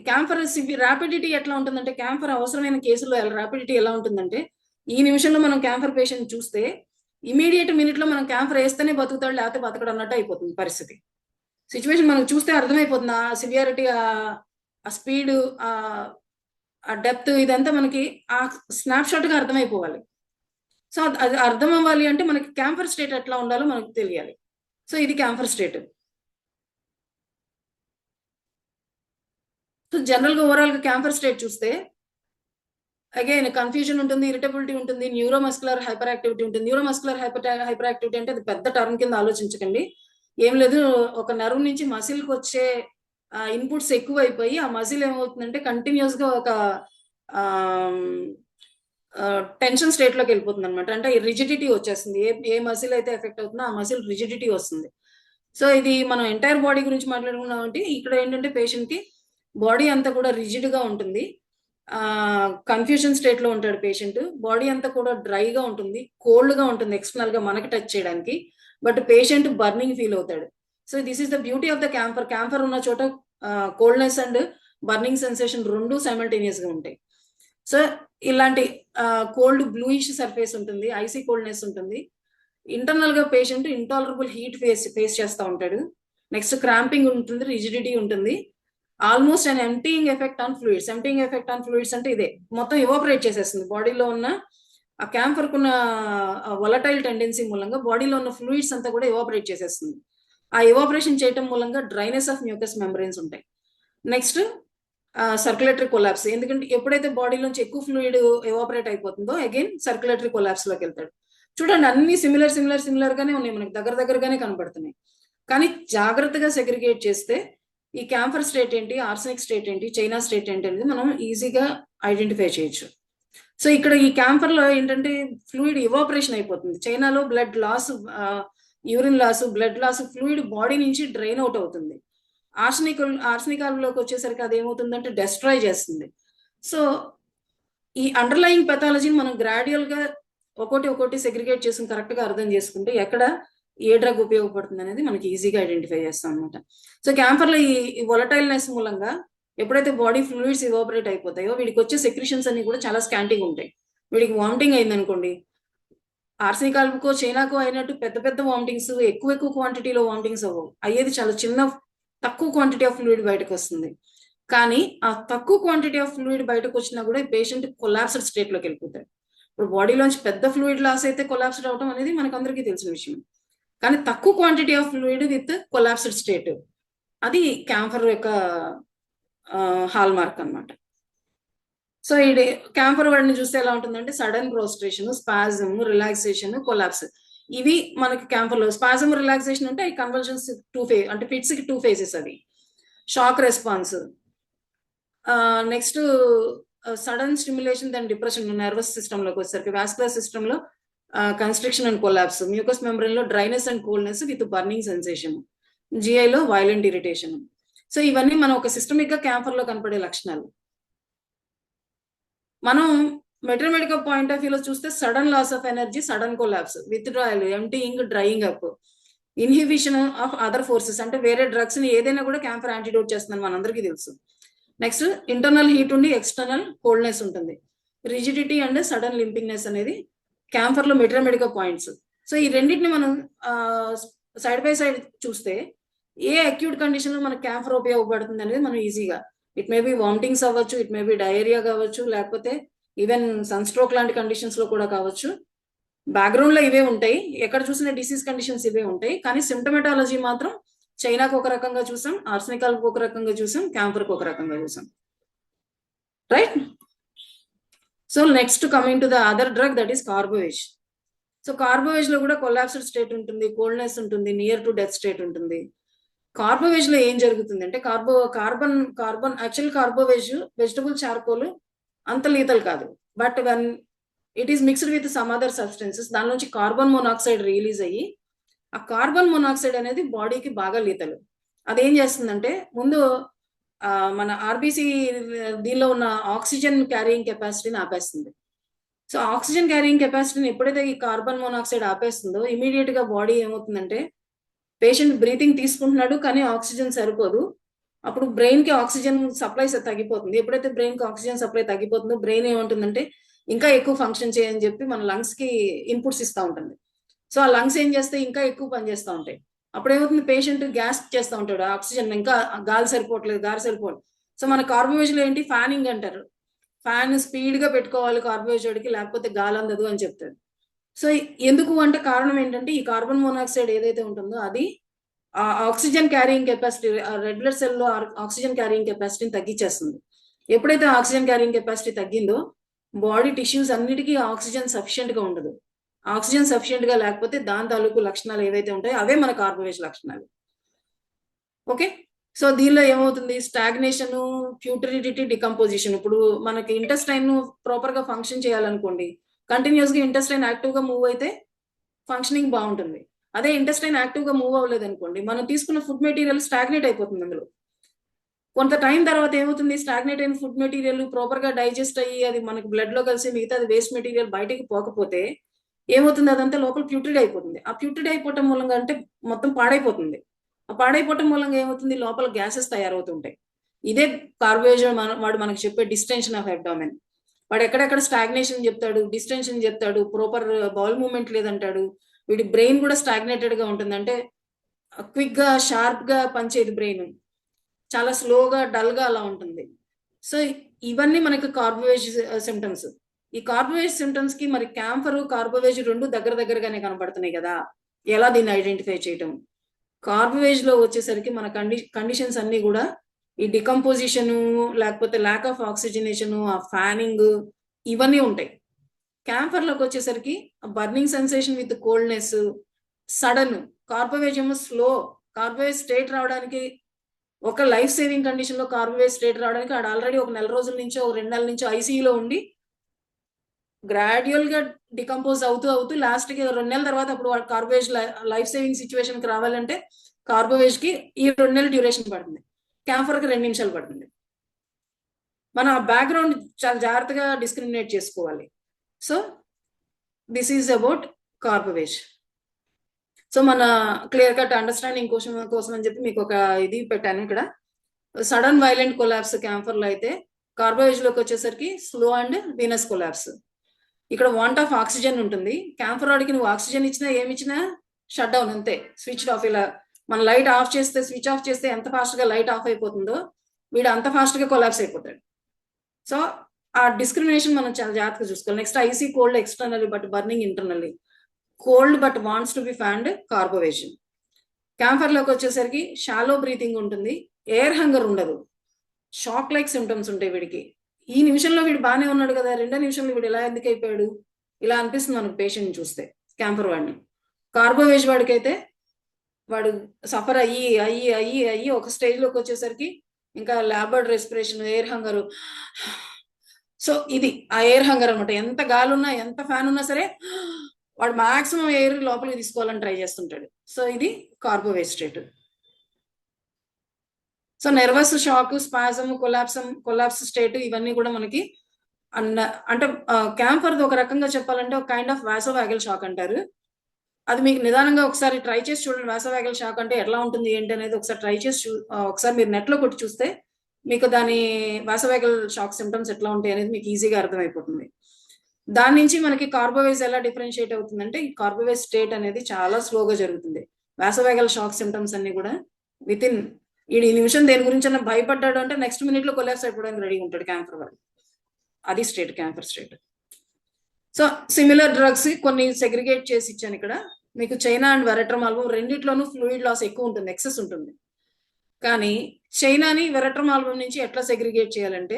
క్యాంఫర్ ర్యాపిడిటీ ఎట్లా ఉంటుందంటే క్యాంఫర్ అవసరమైన కేసులో ర్యాపిడిటీ ఎలా ఉంటుందంటే ఈ నిమిషంలో మనం క్యాంఫర్ పేషెంట్ చూస్తే ఇమీడియట్ మినిట్ లో మనం క్యాంఫర్ వేస్తేనే బతుకుతాడు, లేకపోతే బతకడు అన్నట్టు అయిపోతుంది పరిస్థితి. సిచ్యువేషన్ మనకు చూస్తే అర్థమైపోతుంది ఆ సివియారిటీ, ఆ స్పీడ్, ఆ డెప్త్ ఇదంతా మనకి ఆ స్నాప్ షాట్ గా అర్థమైపోవాలి. సో అది అర్థం అవ్వాలి అంటే మనకి క్యాంఫర్ స్టేట్ ఎట్లా ఉండాలో మనకు తెలియాలి. సో ఇది క్యాంఫర్ స్టేట్. సో జనరల్ గా ఓవరాల్ గా క్యాంఫర్ స్టేట్ చూస్తే అగైన్ కన్ఫ్యూజన్ ఉంటుంది, ఇరిటబిలిటీ ఉంటుంది, న్యూరోమస్కులర్ హైపర్ యాక్టివిటీ ఉంటుంది. న్యూరోమస్కులర్ హైపర్ యాక్టివిటీ అంటే అది పెద్ద టర్మ్ కింద ఆలోచించకండి. ఏం లేదు, ఒక నర్వ్ నుంచి మసిల్ కి వచ్చే ఇన్పుట్స్ ఎక్కువైపోయి ఆ మసిల్ ఏమవుతుందంటే కంటిన్యూస్ గా ఒక టెన్షన్ స్టేట్ లోకి వెళ్ళిపోతుంది అనమాట. అంటే రిజిడిటీ వచ్చేస్తుంది. ఏ మసిల్ అయితే ఎఫెక్ట్ అవుతుందో ఆ మసిల్ రిజిడిటీ వస్తుంది. సో ఇది మనం ఎంటైర్ బాడీ గురించి మాట్లాడుకున్నాం అంటే ఇక్కడ ఏంటంటే పేషెంట్ కి బాడీ అంతా కూడా రిజిడ్ గా ఉంటుంది. కన్ఫ్యూజన్ స్టేట్ లో ఉంటాడు పేషెంట్. బాడీ అంతా కూడా డ్రైగా ఉంటుంది, కోల్డ్ గా ఉంటుంది ఎక్స్టర్నల్ గా మనకి టచ్ చేయడానికి. బట్ పేషెంట్ బర్నింగ్ ఫీల్ అవుతాడు. So this is the beauty of the camphor. Camphor ఉన్న చోట కోల్డ్నెస్ అండ్ బర్నింగ్ సెన్సేషన్ రెండు సైమల్టేనియస్ గా ఉంటాయి. సో ఇలాంటి కోల్డ్ బ్లూయిష్ సర్ఫేస్ ఉంటుంది, ఐసీ కోల్డ్నెస్ ఉంటుంది. ఇంటర్నల్ గా పేషెంట్ ఇంటాలరబుల్ హీట్ ఫేస్ చేస్తూ ఉంటాడు. నెక్స్ట్ క్రాంపింగ్ ఉంటుంది, రిజిడిటీ ఉంటుంది. Almost and emptying effect on fluids. Emptying effect on fluids అంటే ఇదే, మొత్తం ఎవాపరేట్ చేసేస్తుంది. బాడీలో ఉన్న ఆ క్యాంఫర్ కున్న వొలటైల్ టెండెన్సీ మూలంగా బాడీలో ఉన్న ఫ్లూయిడ్స్ అంతా కూడా ఎవాపరేట్ చేసేస్తుంది. ఆ ఎవాపరేషన్ చేయటం మూలంగా డ్రైనెస్ ఆఫ్ మ్యూకస్ మెంబ్రెయిన్స్ ఉంటాయి. Next circulatory collapse. ఎందుకంటే ఎప్పుడైతే బాడీలోంచి ఎక్కువ ఫ్లూయిడ్ ఎవాపరేట్ అయిపోతుందో అగైన్ సర్క్యులేటరీ కొలాప్స్ లోకి వెళ్తాడు. చూడండి, అన్ని సిమిలర్ గానే ఉన్నాయి, మనకి దగ్గరగానే కనబడుతున్నాయి. కానీ జాగ్రత్తగా సెగ్రిగేట్ చేస్తే ఈ క్యాంఫర్ స్టేట్ ఏంటి, ఆర్సెనిక్ స్టేట్ ఏంటి, చైనా స్టేట్ ఏంటి అనేది మనం ఈజీగా ఐడెంటిఫై చేయొచ్చు. సో ఇక్కడ ఈ క్యాంఫర్ లో ఏంటంటే ఫ్లూయిడ్ ఎవాపరేషన్ అయిపోతుంది. చైనాలో blood loss, urine loss, blood loss, fluid body నుంచి డ్రైన్ అవుట్ అవుతుంది. ఆర్సెనికాల్లోకి వచ్చేసరికి అది ఏమవుతుందంటే డెస్ట్రాయ్ చేస్తుంది. సో ఈ అండర్లయింగ్ పెథాలజీని మనం గ్రాడ్యువల్ గా ఒకటి సెగ్రిగేట్ చేసి కరెక్ట్ గా అర్థం చేసుకుంటే ఎక్కడ ఏ డ్రగ్ ఉపయోగపడుతుంది అనేది మనకి ఈజీగా ఐడెంటిఫై చేస్తాం అనమాట. సో క్యాంఫర్ లో ఈ వొలటైల్నెస్ మూలంగా ఎప్పుడైతే బాడీ ఫ్లూయిడ్స్ ఎవాపరేట్ అయిపోతాయో వీడికి వచ్చే సెక్రిషన్స్ అన్ని కూడా చాలా స్కాంటింగ్ ఉంటాయి. వీడికి వామిటింగ్ అయింది అనుకోండి, ఆర్సెనికాల్కో చైనాకో అయినట్టు పెద్ద వామిటింగ్స్, ఎక్కువ క్వాంటిటీలో వామిటింగ్స్ అవ్వవు. అయ్యేది చాలా తక్కువ క్వాంటిటీ ఆఫ్ ఫ్లూయిడ్ బయటకు వస్తుంది. కానీ ఆ తక్కువ క్వాంటిటీ ఆఫ్ ఫ్లూయిడ్ బయటకు వచ్చినా కూడా ఈ పేషెంట్ కొలాప్స్డ్ స్టేట్ లోకి వెళ్ళిపోతాడు. ఇప్పుడు బాడీలోంచి పెద్ద ఫ్లూయిడ్ లాస్ అయితే కొలాప్స్డ్ అవడం అనేది మనకు అందరికీ తెలిసిన విషయం. కానీ తక్కువ quantity of fluid with collapsed state, అది క్యాంఫర్ యొక్క హాల్ మార్క్ అనమాట. సో ఇది క్యాంఫర్ వాడిని చూస్తే ఎలా ఉంటుందంటే సడన్ ప్రోస్ట్రేషన్, స్పాజమ్, రిలాక్సేషన్, కొలాప్స్. ఇవి మనకి క్యాంఫర్ లో. స్పాజమ్, రిలాక్సేషన్ అంటే ఈ కన్వల్షన్స్ అంటే ఫిట్స్ కి 2 phases. అది shock response. Next sudden stimulation then depression. Nervous system లోకి వచ్చేసరికి వాస్కులర్ సిస్టమ్ లో constriction and collapse, mucus membrane లో dryness and coldness with burning sensation, GI లో వైలెంట్ ఇరిటేషన్. సో ఇవన్నీ మనం ఒక సిస్టమిక్ గా క్యాంఫర్ లో కనపడే లక్షణాలు. మనం మెట్రోమెడికల్ పాయింట్ ఆఫ్ వ్యూలో చూస్తే sudden loss of energy, sudden collapse, withdrawal, emptying, drying up, inhibition of other forces. అంటే వేరే డ్రగ్స్ ని ఏదైనా కూడా క్యాంఫర్ యాంటీడోట్ చేస్తుందని మనందరికీ తెలుసు. నెక్స్ట్ ఇంటర్నల్ హీట్ ఉండి ఎక్స్టర్నల్ కోల్డ్నెస్ ఉంటుంది. రిజిడిటీ అండ్ సడన్ లింపింగ్నెస్ అనేది క్యాంఫర్ లో మెట్రోమెడికల్ పాయింట్స్. సో ఈ రెండింటిని మనం సైడ్ బై సైడ్ చూస్తే ఏ అక్యూట్ కండిషన్ లో మనకు క్యాంఫర్ ఉపయోగపడుతుంది అనేది మనం ఈజీగా, ఇట్ మే బి వామిటింగ్స్ అవ్వచ్చు, ఇట్ మే బి డయేరియా కావచ్చు, లేకపోతే ఈవెన్ సన్ స్ట్రోక్ లాంటి కండిషన్స్ లో కూడా కావచ్చు. బ్యాక్గ్రౌండ్ లో ఇవే ఉంటాయి, ఎక్కడ చూసిన డిసీజ్ కండిషన్స్ ఇవే ఉంటాయి. కానీ సిమ్టమెటాలజీ మాత్రం చైనాకు ఒక రకంగా చూసాం, ఆర్సెనికాల్కి ఒక రకంగా చూసాం, క్యాంఫర్కి ఒక రకంగా చూసాం. Right. So next coming to the other drug, that is కార్బోవేజ్. So కార్బోవేజ్ లో కూడా కొలాప్స్డ్ స్టేట్ ఉంటుంది, కోల్డ్నెస్ ఉంటుంది, నియర్ టు డెత్ స్టేట్ ఉంటుంది. కార్బోవేజ్ లో ఏం జరుగుతుంది అంటే కార్బన్ యాక్చువల్ కార్బోవేజ్ వెజిటబుల్ చార్కోల్ అంత లీతల్ కాదు. But when it is mixed with some other substances, దాని నుంచి కార్బన్ మోనాక్సైడ్ రిలీజ్ అయ్యి ఆ కార్బన్ మోనాక్సైడ్ అనేది బాడీకి బాగా లీతలు. అదేం చేస్తుందంటే ముందు మన ఆర్బీసీ దీనిలో ఉన్న ఆక్సిజన్ క్యారియింగ్ కెపాసిటీని ఆపేస్తుంది. సో ఆక్సిజన్ క్యారియింగ్ కెపాసిటీని ఎప్పుడైతే ఈ కార్బన్ మోనాక్సైడ్ ఆపేస్తుందో ఇమీడియట్ గా బాడీ ఏమవుతుందంటే, పేషెంట్ బ్రీతింగ్ తీసుకుంటున్నాడు కానీ ఆక్సిజన్ సరిపోదు, అప్పుడు బ్రెయిన్ కి ఆక్సిజన్ సప్లై తగ్గిపోతుంది. ఎప్పుడైతే బ్రెయిన్ కి ఆక్సిజన్ సప్లై తగ్గిపోతుందో బ్రెయిన్ ఏమంటుందంటే ఇంకా ఎక్కువ ఫంక్షన్ చేయని చెప్పి మన లంగ్స్ కి ఇన్పుట్స్ ఇస్తూ ఉంటుంది. సో ఆ లంగ్స్ ఏం చేస్తే ఇంకా ఎక్కువ పనిచేస్తూ ఉంటాయి. అప్పుడు ఏమవుతుంది, పేషెంట్ గ్యాస్ చేస్తూ ఉంటాడు, ఆక్సిజన్ ఇంకా గాలి సరిపోవట్లేదు. సో మన కార్బోవేజ్ లో ఏంటి, ఫ్యానింగ్ అంటారు. ఫ్యాన్ స్పీడ్ గా పెట్టుకోవాలి కార్బోహైడ్రేట్ కి, లేకపోతే గాలి అందదు అని చెప్తారు. సో ఎందుకు అంటే కారణం ఏంటంటే ఈ కార్బన్ మోనాక్సైడ్ ఏదైతే ఉంటుందో అది ఆ oxygen carrying capacity, red blood cell లో ఆక్సిజన్ క్యారింగ్ కెపాసిటీని తగ్గించేస్తుంది. ఎప్పుడైతే ఆక్సిజన్ క్యారింగ్ కెపాసిటీ తగ్గిందో బాడీ టిష్యూస్ అన్నిటికీ ఆక్సిజన్ సఫిషియెంట్ గా ఉండదు. ఆక్సిజన్ సఫిషియెంట్ గా లేకపోతే దాని తాలూకు లక్షణాలు ఏవైతే ఉంటాయో అవే మన కార్బోహైడ్రేట్ లక్షణాలు. ఓకే, సో దీనిలో ఏమవుతుంది, స్టాగ్నేషన్, ప్యూట్రిడిటీ, డికంపోజిషన్. ఇప్పుడు మనకి ఇంటెస్టైన్ ప్రాపర్ గా ఫంక్షన్ చేయాలనుకోండి, కంటిన్యూస్ గా ఇంటెస్టైన్ యాక్టివ్ గా మూవ్ అయితే ఫంక్షనింగ్ బాగుంటుంది. అదే ఇంటెస్టైన్ యాక్టివ్ గా మూవ్ అవ్వలేదు అనుకోండి, మనం తీసుకున్న ఫుడ్ మెటీరియల్ స్టాగ్నేట్ అయిపోతుంది. అందులో కొంత టైం తర్వాత ఏమవుతుంది, స్టాగ్నేట్ అయిన ఫుడ్ మెటీరియల్ ప్రాపర్ గా డైజెస్ట్ అయ్యి అది మనకి బ్లడ్ లో కలిసి మిగతా అది వేస్ట్ మెటీరియల్ బయటకి పోకపోతే ఏమవుతుంది, అదంతా లోపల ప్యూట్రిడ్ అయిపోతుంది. ఆ ప్యూట్రిడ్ అయిపోవటం మూలంగా అంటే మొత్తం పాడైపోతుంది. ఆ పాడైపోవటం మూలంగా ఏమవుతుంది, లోపల గ్యాసెస్ తయారవుతుంటాయి. ఇదే కార్బోహైడ్రేట్ వాడు మనకు చెప్పే డిస్టెన్షన్ ఆఫ్ అబ్డామెన్. వాడు ఎక్కడెక్కడ స్టాగ్నేషన్ చెప్తాడు, డిస్టెన్షన్ చెప్తాడు, ప్రాపర్ బౌల్ మూవ్మెంట్ లేదంటాడు. వీడి బ్రెయిన్ కూడా స్టాగ్నేటెడ్ గా ఉంటుంది. అంటే క్విక్ గా షార్ప్ గా పనిచేయదు బ్రెయిన్, చాలా స్లోగా డల్ గా అలా ఉంటుంది. సో ఇవన్నీ మనకి కార్బోహైడ్రేట్ సిమ్టమ్స్. ఈ కార్బోహైడ్రేట్ సిమ్టమ్స్ కి మరి క్యాంఫర్, కార్బోహైడ్రేట్ రెండు దగ్గర దగ్గరగానే కనబడుతున్నాయి కదా. ఎలా దీన్ని ఐడెంటిఫై చేయటం? కార్బోహైడ్రేట్ లో వచ్చేసరికి మన కండిషన్స్ అన్ని కూడా ఈ డికంపోజిషన్, లేకపోతే ల్యాక్ ఆఫ్ ఆక్సిజనేషన్, ఆ ఫ్యానింగ్, ఇవన్నీ ఉంటాయి. క్యాంఫర్ లోకి వచ్చేసరికి burning sensation with coldness, sudden. Carbohydrate ఏమో స్లో. కార్బోహైడ్రేట్ స్టేట్ రావడానికి, ఒక లైఫ్ సేవింగ్ కండిషన్ లో కార్బోహైడ్రేట్ స్టేట్ రావడానికి ఆడ ఆల్రెడీ ఒక నెల రోజుల నుంచో, ఒక 2 నెలల నుంచో ఐసీయూలో ఉండి గ్రాడ్యువల్ గా డికంపోజ్ అవుతూ అవుతూ లాస్ట్ కి 2 నెలల తర్వాత అప్పుడు కార్బోహైడ్రేట్ లైఫ్ సేవింగ్ సిచ్యువేషన్ కి రావాలంటే కార్బోహైడ్రేట్ కి ఈ 2 నెలల డ్యూరేషన్ పడుతుంది. క్యాంఫర్ కి 2 నిమిషాలు పడుతుంది. మనం ఆ బ్యాక్గ్రౌండ్ చాలా జాగ్రత్తగా డిస్క్రిమినేట్ చేసుకోవాలి. So this is about carbohydrate. So మన క్లియర్ కట్ అండర్స్టాండింగ్ కోసం అని చెప్పి మీకు ఒక ఇది పెట్టాను ఇక్కడ. సడన్ వైలెంట్ కొలాప్స్ క్యాంఫర్ లో అయితే, కార్బోహైడ్రేట్ లోకి వచ్చేసరికి స్లో అండ్ వీనస్ కొలాప్స్. ఇక్కడ వాంట్ ఆఫ్ ఆక్సిజన్ ఉంటుంది. క్యాంఫర్ వాడికి నువ్వు ఆక్సిజన్ ఇచ్చినా ఏమిచ్చినా షట్ డౌన్ అంతే, స్విచ్ ఆఫ్. ఇలా మన లైట్ ఆఫ్ చేస్తే, స్విచ్ ఆఫ్ చేస్తే ఎంత ఫాస్ట్ గా లైట్ ఆఫ్ అయిపోతుందో వీడు అంత ఫాస్ట్ గా కొలాప్స్ అయిపోతాడు. సో ఆ డిస్క్రిమినేషన్ మనం చాలా జాగ్రత్తగా చూసుకోవాలి. Next icy cold externally but burning internally. Cold but wants to be fanned, carbohydrate. Camphor లోకి వచ్చేసరికి షాలో బ్రీతింగ్ ఉంటుంది, ఎయిర్ హంగర్ ఉండదు, షాక్ లైక్ సిమ్టమ్స్ ఉంటాయి వీడికి. ఈ నిమిషంలో వీడు బాగానే ఉన్నాడు కదా, 2వ నిమిషంలో వీడు ఎలా ఎందుకు అయిపోయాడు, ఇలా అనిపిస్తుంది మనకు పేషెంట్ చూస్తే క్యాంఫర్ వాడిని. కార్బోహైడ్రేట్ వాడికి అయితే వాడు సఫర్ అయ్యి అయ్యి అయ్యి అయ్యి ఒక స్టేజ్ లోకి వచ్చేసరికి ఇంకా లాబర్డ్ రెస్పిరేషన్, ఎయిర్ హంగర్. సో ఇది ఆ ఎయిర్ హంగర్ అనమాట. ఎంత గాలి ఉన్నా, ఎంత ఫ్యాన్ ఉన్నా సరే వాడు మాక్సిమం ఎయిర్ లోపలికి తీసుకోవాలని ట్రై చేస్తుంటాడు. సో ఇది carbohydrate. So nervous shock, spasm, collapse state, ఇవన్నీ కూడా మనకి అంటే క్యాంఫర్ ఒక రకంగా చెప్పాలంటే ఒక కైండ్ ఆఫ్ వాసోవాగల్ షాక్ అంటారు. అది మీకు నిదానంగా ఒకసారి ట్రై చేసి చూడండి. వాసోవాగల్ షాక్ అంటే ఎలా ఉంటుంది ఏంటి అనేది ఒకసారి ట్రై చేసి ఒకసారి మీరు నెట్ లో కొట్టి చూస్తే మీకు దాని వాసోవాగల్ షాక్ సిమ్టమ్స్ ఎట్లా ఉంటాయి అనేది మీకు ఈజీగా అర్థమైపోతుంది. దాని నుంచి మనకి కార్బోహైడ్రేట్ ఎలా డిఫరెన్షియేట్ అవుతుందంటే, ఈ కార్బోహైడ్రేట్ స్టేట్ అనేది చాలా స్లోగా జరుగుతుంది. వాసోవాగల్ షాక్ సిమ్టమ్స్ అన్ని కూడా విత్ ఇన్ ఈ నిమిషం దేని గురించి అన్న భయపడ్డాడు అంటే నెక్స్ట్ మినిట్ లో కొలాప్స్ అయిపోవడానికి రెడీ ఉంటాడు క్యాంఫర్ వాడు. అది state, camphor state. So similar drugs కొన్ని సెగ్రిగేట్ చేసి ఇచ్చాను ఇక్కడ మీకు. చైనా అండ్ వెరట్రమాల్బమ్ రెండిట్లోనూ ఫ్లూయిడ్ లాస్ ఎక్కువ ఉంటుంది, ఎక్సెస్ ఉంటుంది. కానీ చైనాని వెరట్రమాల్బమ్ నుంచి ఎట్లా సెగ్రిగేట్ చేయాలంటే,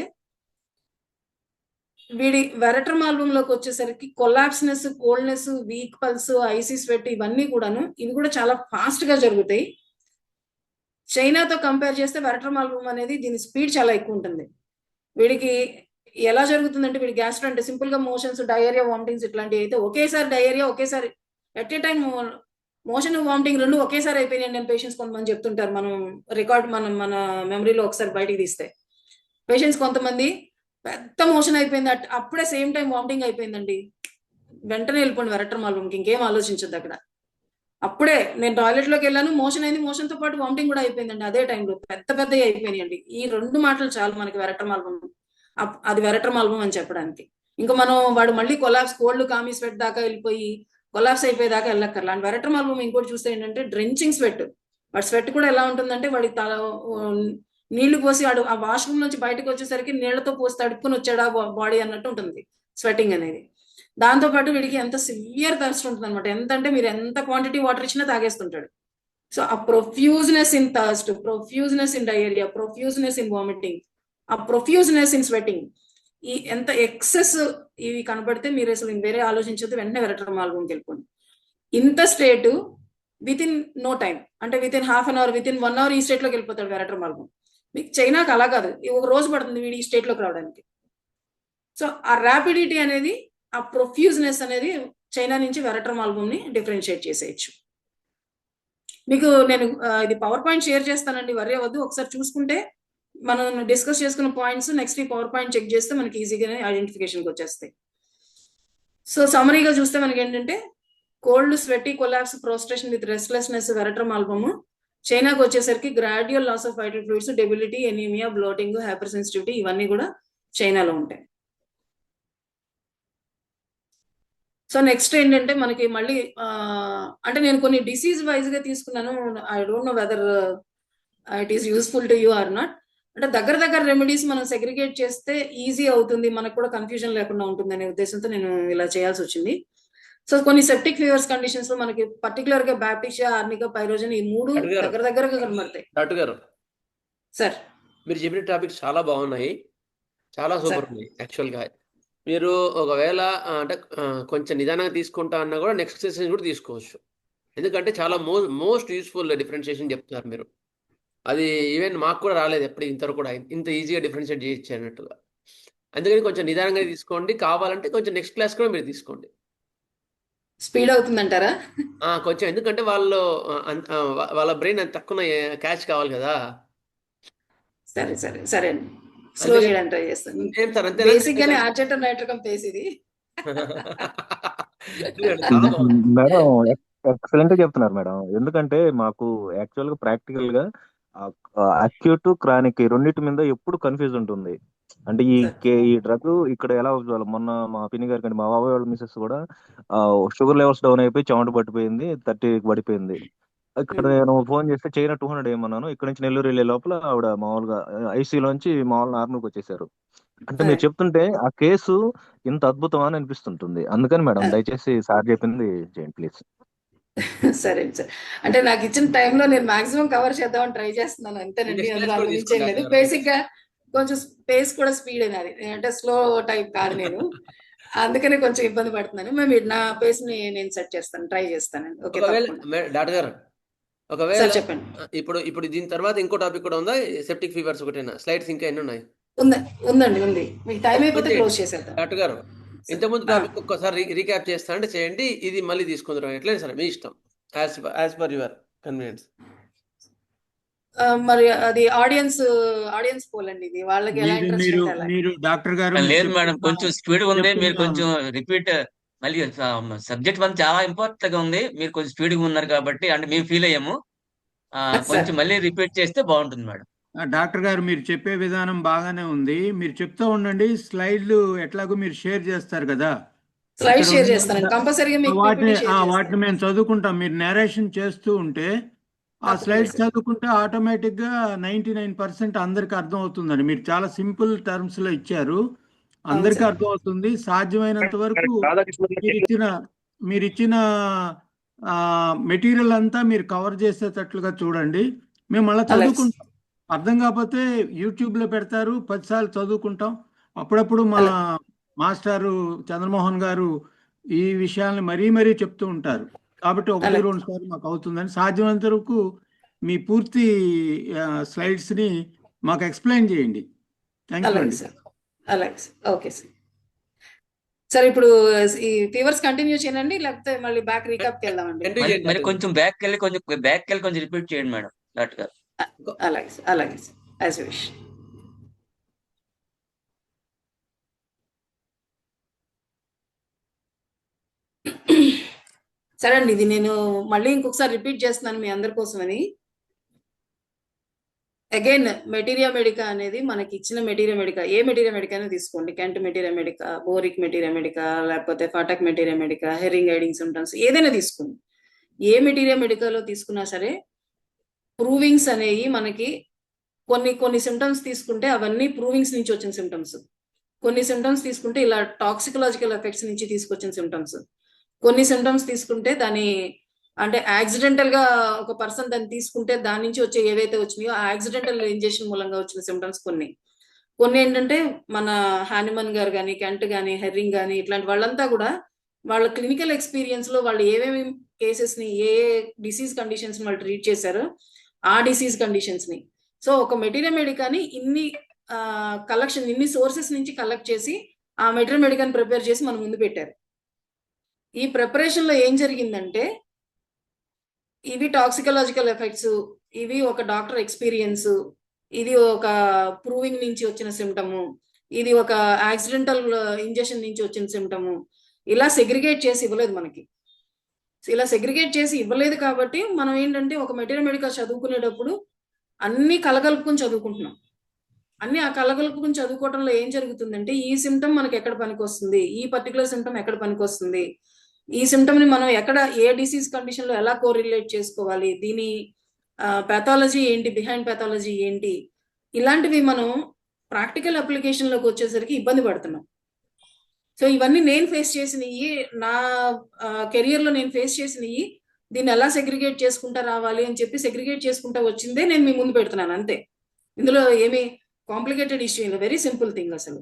వీడి వెరట్రమాల్బమ్ లోకి వచ్చేసరికి collapseness, coldness, weak pulse, icy sweat, ఇవన్నీ కూడాను ఇవి కూడా చాలా ఫాస్ట్ గా జరుగుతాయి. చైనాతో కంపేర్ చేస్తే వెరట్రమాల్బమ్ అనేది దీని స్పీడ్ చాలా ఎక్కువ ఉంటుంది. వీడికి ఎలా జరుగుతుందంటే, వీడి గ్యాస్ట్రో అంటే సింపుల్ గా మోషన్స్, డయేరియా, వామిటింగ్స్ ఇట్లాంటివి అయితే ఒకేసారి డయేరియా, ఒకేసారి at a time motion, vomiting రెండు ఒకేసారి అయిపోయినాయండి అని పేషెంట్స్ కొంతమంది చెప్తుంటారు. మనం రికార్డ్ మన మెమరీలో ఒకసారి బయటికి తీస్తే పేషెంట్స్ కొంతమంది పెద్ద మోషన్ అయిపోయింది, అప్పుడే సేమ్ టైం వామిటింగ్ అయిపోయిందండి, వెంటనే వెళ్ళిపోండి వెరట్రమాల్బమ్కి, ఇంకేం ఆలోచించద్దు అక్కడ. అప్పుడే నేను టాయిలెట్ లోకి వెళ్ళాను, మోషన్ అయింది, మోషన్ తో పాటు వామిటింగ్ కూడా అయిపోయిందండి అదే టైంలో, పెద్ద పెద్దవి అయిపోయినాయండి. ఈ 2 మాటలు చాలు మనకి వెరట్రమాల్బమ్, అది వెరట్రమాల్బమ్ అని చెప్పడానికి. ఇంకా మనం వాడు మళ్ళీ కొలాప్స్, కోల్డ్ కామి స్వెట్ దాకా వెళ్ళిపోయి కొలాప్స్ అయిపోయేదాకా వెళ్ళక్కర్లా. అండ్ వెరట్రమాల్బమ్ ఇంకోటి చూస్తే ఏంటంటే డ్రెంచింగ్ స్వెట్. వాడి స్వెట్ కూడా ఎలా ఉంటుందంటే వాడి తల నీళ్లు పోసి వాడు ఆ వాష్రూమ్ నుంచి బయటకు వచ్చేసరికి నీళ్లతో పోసి తడుపుకొని వచ్చాడా బాడీ అన్నట్టు ఉంటుంది స్వెట్టింగ్ అనేది. దాంతో పాటు వీడికి ఎంత సివియర్ థర్స్ట్ ఉంటుంది అనమాట. ఎంత అంటే మీరు ఎంత క్వాంటిటీ వాటర్ ఇచ్చినా తాగేస్తుంటాడు. సో ఆ profuseness in thirst, profuseness in diarrhoea, profuseness in vomiting, ఆ ప్రొఫ్యూజ్నెస్ ఇన్ స్వెట్టింగ్, ఈ ఎంత ఎక్సెస్ ఇవి కనబడితే మీరు అసలు వేరే ఆలోచించదు, వెంటనే వెరట్రమాల్గంకి వెళ్ళిపోండి. ఇంత state with in no time, అంటే within half an hour, within 1 hour ఈ స్టేట్ లోకి వెళ్ళిపోతాడు వెరట్రమాల్గం. మీకు చైనాకి అలా కాదు, ఒక రోజు పడుతుంది వీడు ఈ స్టేట్ లోకి రావడానికి. సో ఆ ర్యాపిడిటీ అనేది, ఆ ప్రొఫ్యూజ్నెస్ అనేది చైనా నుంచి వెరట్రమాల్గం ని డిఫరెన్షియేట్ చేసేయచ్చు. మీకు నేను ఇది పవర్ పాయింట్ షేర్ చేస్తానండి, వర్రీ అవ్వద్దు. ఒకసారి చూసుకుంటే మనం డిస్కస్ చేసుకున్న పాయింట్స్ నెక్స్ట్ ఈ పవర్ పాయింట్ చెక్ చేస్తే మనకి ఈజీగానే ఐడెంటిఫికేషన్కి వచ్చేస్తాయి. సో సమరీగా చూస్తే మనకి ఏంటంటే cold, sweaty, collapse, prostration with restlessness వెరట్రమాల్గమ్. చైనాకి వచ్చేసరికి gradual loss of vital fluids, debility, anaemia, bloating, hypersensitivity ఇవన్నీ కూడా చైనాలో ఉంటాయి. సో నెక్స్ట్ ఏంటంటే మనకి మళ్ళీ అంటే నేను కొన్ని డిసీజ్ వైజ్ గా తీసుకున్నాను. I don't know whether it is useful to you or not. అంటే దగ్గర రెమెడీస్ మనం సెగ్రిగేట్ చేస్తే ఈజీ అవుతుంది, మనకు కూడా కన్ఫ్యూజన్ లేకుండా ఉంటుంది అనే ఉద్దేశంతో నేను ఇలా చేయాల్సి వచ్చింది. సో కొన్ని సెప్టిక్ ఫీవర్స్ కండిషన్స్ లో మనకి పర్టికులర్ గా బ్యాప్టిషియా, ఆర్నికా, పైరోజన్ ఈ మూడు దగ్గరగా కనబడతాయి. డాక్టర్ గారు సార్ మీరు చెప్పిన టాపిక్స్ చాలా బాగున్నాయి, చాలా సూపర్ ఉన్నాయి. యాక్చువల్గా మీరు ఒకవేళ అంటే కొంచెం నిదానంగా తీసుకుంటా అన్నా కూడా నెక్స్ట్ సెషన్ కూడా తీసుకోవచ్చు. ఎందుకంటే చాలా మోస్ట్ యూస్ఫుల్ డిఫరెన్షియేషన్ చెప్తున్నారు మీరు. అది ఈవెన్ మాకు కూడా రాలేదు ఎప్పుడు ఇంతవరకు కూడా ఇంత ఈజీగా డిఫరెన్షియేట్ చేయొచ్చు అన్నట్టుగా. అందుకని కొంచెం నిదానంగా తీసుకోండి, కావాలంటే కొంచెం నెక్స్ట్ క్లాస్ కూడా మీరు తీసుకోండి. స్పీడ్ అవుతుందంటారా? కొంచెం, ఎందుకంటే వాళ్ళ బ్రెయిన్ అంత తక్కువ క్యాచ్ కావాలి కదా. సరే అండి, స్లో చేయడానికి ట్రై చేస్తాను. ఏం సార్ అంతే బేసిక్ గానే ఆర్చెటం నైట్రకం పేస్ ఇది. మేడం ఎక్సలెంట్ గా చెప్తున్నారు మేడం. ఎందుకంటే మాకు యాక్చువల్ గా ప్రాక్టికల్ గా అక్యూట్, క్రానిక్ ఈ రెండింటి మీద ఎప్పుడు కన్ఫ్యూజ్ ఉంటుంది. అంటే ఈ డ్రగ్ ఇక్కడ ఎలా మొన్న మా పిన్ని గారి కంటే మా బాబాయ్ వాళ్ళ మిసెస్ కూడా షుగర్ లెవెల్స్ డౌన్ అయిపోయి చెమట పట్టిపోయింది, 30 పడిపోయింది. ఇక్కడ నేను ఫోన్ చేస్తే చైనా 200 ఏమన్నాను, ఇక్కడ నుంచి నెల్లూరు వెళ్ళే లోపల ఆవిడ మామూలుగా ఐసీలోంచి మామూలు నార్మల్కి వచ్చేసారు. అంటే మీరు చెప్తుంటే ఆ కేసు ఇంత అద్భుతం అని అనిపిస్తుంటుంది. అందుకని మేడం దయచేసి సార్ చెప్పింది చేయండి ప్లీజ్. సరే సార్, అంటే నాకు ఇచ్చిన టైంలో నేను మాక్సిమం కవర్ చేద్దామని ట్రై చేస్తున్నాను అంతేనండి. అందులో అంతమించేం లేదు. బేసిక్ గా కొంచెం స్పేస్ కూడా స్పీడ్ అయినది, అంటే స్లో టైప్ కాదు నేను, అందుకనే కొంచెం ఇబ్బంది పడుతున్నాను. మేము నా పేస్ ని నేను సెట్ చేస్తాను, ట్రై చేస్తానండి. ఓకే డాక్టర్ గారు, ఒకవేళ చెప్పండి. ఇప్పుడు దీని తర్వాత ఇంకో టాపిక్ కూడా ఉందా? సెప్టిక్ ఫీవర్స్ ఒకటేనా? స్లైడ్స్ ఇంకా ఎన్ని ఉన్నాయి? ఉందండి, ఉంది. మీకు టైం అయిపోతే క్లోజ్ చేసేద్దాం. డాక్టర్ గారు, ఇంతకుముందు టాపిక్ ఒక్కసారి రీక్యాప్ చేస్తానంటే చేయండి, ఇది మళ్ళీ తీసుకుందాం, ఎట్లయినా సరే మీ ఇష్టం, యాజ్ పర్ యువర్ కన్వీనియన్స్. మరి అది ఆడియన్స్ పోల్ అండి, ఇది వాళ్ళకి ఎలా ఇంట్రెస్ట్ మీరు డాక్టర్ గారు లేదు మేడం, కొంచెం స్పీడ్ ఉంది, మీరు కొంచెం రిపీట్ మళ్ళీ సబ్జెక్ట్ మన చాలా ఇంపార్టెంట్ గా ఉంది, మీరు కొంచెం స్పీడ్ గా ఉన్నారు కాబట్టి అంటే మేము ఫీల్ అయ్యాము. కొంచెం మళ్ళీ రిపీట్ చేస్తే బాగుంటుంది మేడం. డాక్టర్ గారు మీరు చెప్పే విధానం బాగానే ఉంది, మీరు చెప్తూ ఉండండి. స్లైడ్లు ఎట్లాగో మీరు షేర్ చేస్తారు కదా, స్లైడ్ షేర్ చేస్తాను కంపల్సరీగా, వాటిని మేము చదువుకుంటాం. మీరు నేరేషన్ చేస్తూ ఉంటే ఆ స్లైడ్స్ చదువుకుంటే ఆటోమేటిక్ గా 99% అందరికి అర్థం అవుతుందండి. మీరు చాలా సింపుల్ టర్మ్స్ లో ఇచ్చారు, అందరికి అర్థం అవుతుంది. సాధ్యమైనంత వరకు మీరు ఇచ్చిన మెటీరియల్ అంతా మీరు కవర్ చేసేటట్లుగా చూడండి. మేము అలా చదువుకుంటాం, అర్థం కాకపోతే యూట్యూబ్ లో పెడతారు, 10 సార్లు చదువుకుంటాం. అప్పుడప్పుడు మా మాస్టారు చంద్రమోహన్ గారు ఈ విషయాల్ని మరీ చెప్తూ ఉంటారు. కాబట్టి 1-2 సార్లు మాకు అవుతుందని, సాధ్యమైనంత వరకు మీ పూర్తి స్లైడ్స్ ని మాకు ఎక్స్ప్లెయిన్ చేయండి. థ్యాంక్ యూ అండి. అలాగే సార్, ఓకే సార్. సార్ ఇప్పుడు ఈ ఫీవర్స్ కంటిన్యూ చేయండి, లేకపోతే మళ్ళీ బ్యాక్ రీకాప్ కి వెళ్దామండి. మరి కొంచెం బ్యాక్ వెళ్ళి కొంచెం రిపీట్ చేయండి మేడం డాక్టర్ గారు. అలాగే సార్, యాజ్ యూ విష్. సరే అండి, ఇది నేను మళ్ళీ ఇంకొకసారి రిపీట్ చేస్తున్నాను మీ అందరి కోసమని. అగైన్ మెటీరియా మెడికా అనేది మనకి ఇచ్చిన మెటీరియా మెడికా, ఏ మెటీరియా మెడికా అయినా తీసుకోండి, Kent materia medica, Boericke materia medica, లేకపోతే Phatak materia medica, Hering guiding symptoms ఏదైనా తీసుకోండి. ఏ మెటీరియా మెడికాలో తీసుకున్నా సరే ప్రూవింగ్స్ అనేవి మనకి కొన్ని సిమ్టమ్స్ తీసుకుంటే అవన్నీ ప్రూవింగ్స్ నుంచి వచ్చిన సిమ్టమ్స్. కొన్ని సిమ్టమ్స్ తీసుకుంటే ఇలా టాక్సికలాజికల్ ఎఫెక్ట్స్ నుంచి తీసుకొచ్చిన సిమ్టమ్స్. కొన్ని సిమ్టమ్స్ తీసుకుంటే దాని అంటే యాక్సిడెంటల్ గా ఒక పర్సన్ దాన్ని తీసుకుంటే దాని నుంచి వచ్చే ఏవైతే వచ్చినాయో ఆ యాక్సిడెంటల్ ఇంజెక్షన్ మూలంగా వచ్చిన సిమ్టమ్స్ కొన్ని ఏంటంటే మన హానిమన్ గారు కానీ, కెంట్ కానీ, హెర్రింగ్ కానీ ఇట్లాంటి వాళ్ళంతా కూడా వాళ్ళ క్లినికల్ ఎక్స్పీరియన్స్ లో వాళ్ళు ఏమేమి కేసెస్ ని ఏ డిసీజ్ కండిషన్స్ వాళ్ళు ట్రీట్ చేశారో ఆ డిసీజ్ కండిషన్స్ ని. సో ఒక మెటీరియల్ మెడికాని ఇన్ని కలెక్షన్ ఇన్ని సోర్సెస్ నుంచి కలెక్ట్ చేసి ఆ మెటీరియల్ మెడికాని ప్రిపేర్ చేసి మన ముందు పెట్టారు. ఈ ప్రిపరేషన్ లో ఏం జరిగిందంటే ఇవి టాక్సికలాజికల్ ఎఫెక్ట్స్, ఇవి ఒక డాక్టర్ ఎక్స్పీరియన్స్, ఇది ఒక ప్రూవింగ్ నుంచి వచ్చిన సిమ్టము, ఇది ఒక యాక్సిడెంటల్ ఇంజెక్షన్ నుంచి వచ్చిన సిమ్టము, ఇలా సెగ్రిగేట్ చేసి ఇవ్వలేదు మనకి. ఇలా సెగ్రిగేట్ చేసి ఇవ్వలేదు కాబట్టి మనం ఏంటంటే ఒక మెటీరియల్ మెడికల్ చదువుకునేటప్పుడు అన్ని కలగలుపుకొని చదువుకుంటున్నాం. అన్ని ఆ కలగలుపుకొని చదువుకోవడంలో ఏం జరుగుతుందంటే ఈ సిమ్టమ్ మనకి ఎక్కడ పనికి వస్తుంది, ఈ పర్టికులర్ సిమ్టమ్ ఎక్కడ పనికి వస్తుంది, ఈ సిమ్టమ్ ని మనం ఎక్కడ ఏ డిసీజ్ కండిషన్ లో ఎలా కోరిలేట్ చేసుకోవాలి, దీని పాథాలజీ ఏంటి, బిహైండ్ పాథాలజీ ఏంటి, ఇలాంటివి మనం ప్రాక్టికల్ అప్లికేషన్ లోకి వచ్చేసరికి ఇబ్బంది పడుతున్నాం. సో ఇవన్నీ నేను ఫేస్ చేసినవి, నా కెరియర్ లో నేను ఫేస్ చేసినవి, దీన్ని ఎలా సెగ్రిగేట్ చేసుకుంటా రావాలి అని చెప్పి సెగ్రిగేట్ చేసుకుంటా వచ్చిందే నేను మీ ముందు పెడుతున్నాను అంతే. ఇందులో ఏమి కాంప్లికేటెడ్ ఇష్యూ లేదు, వెరీ సింపుల్ థింగ్ అసలు.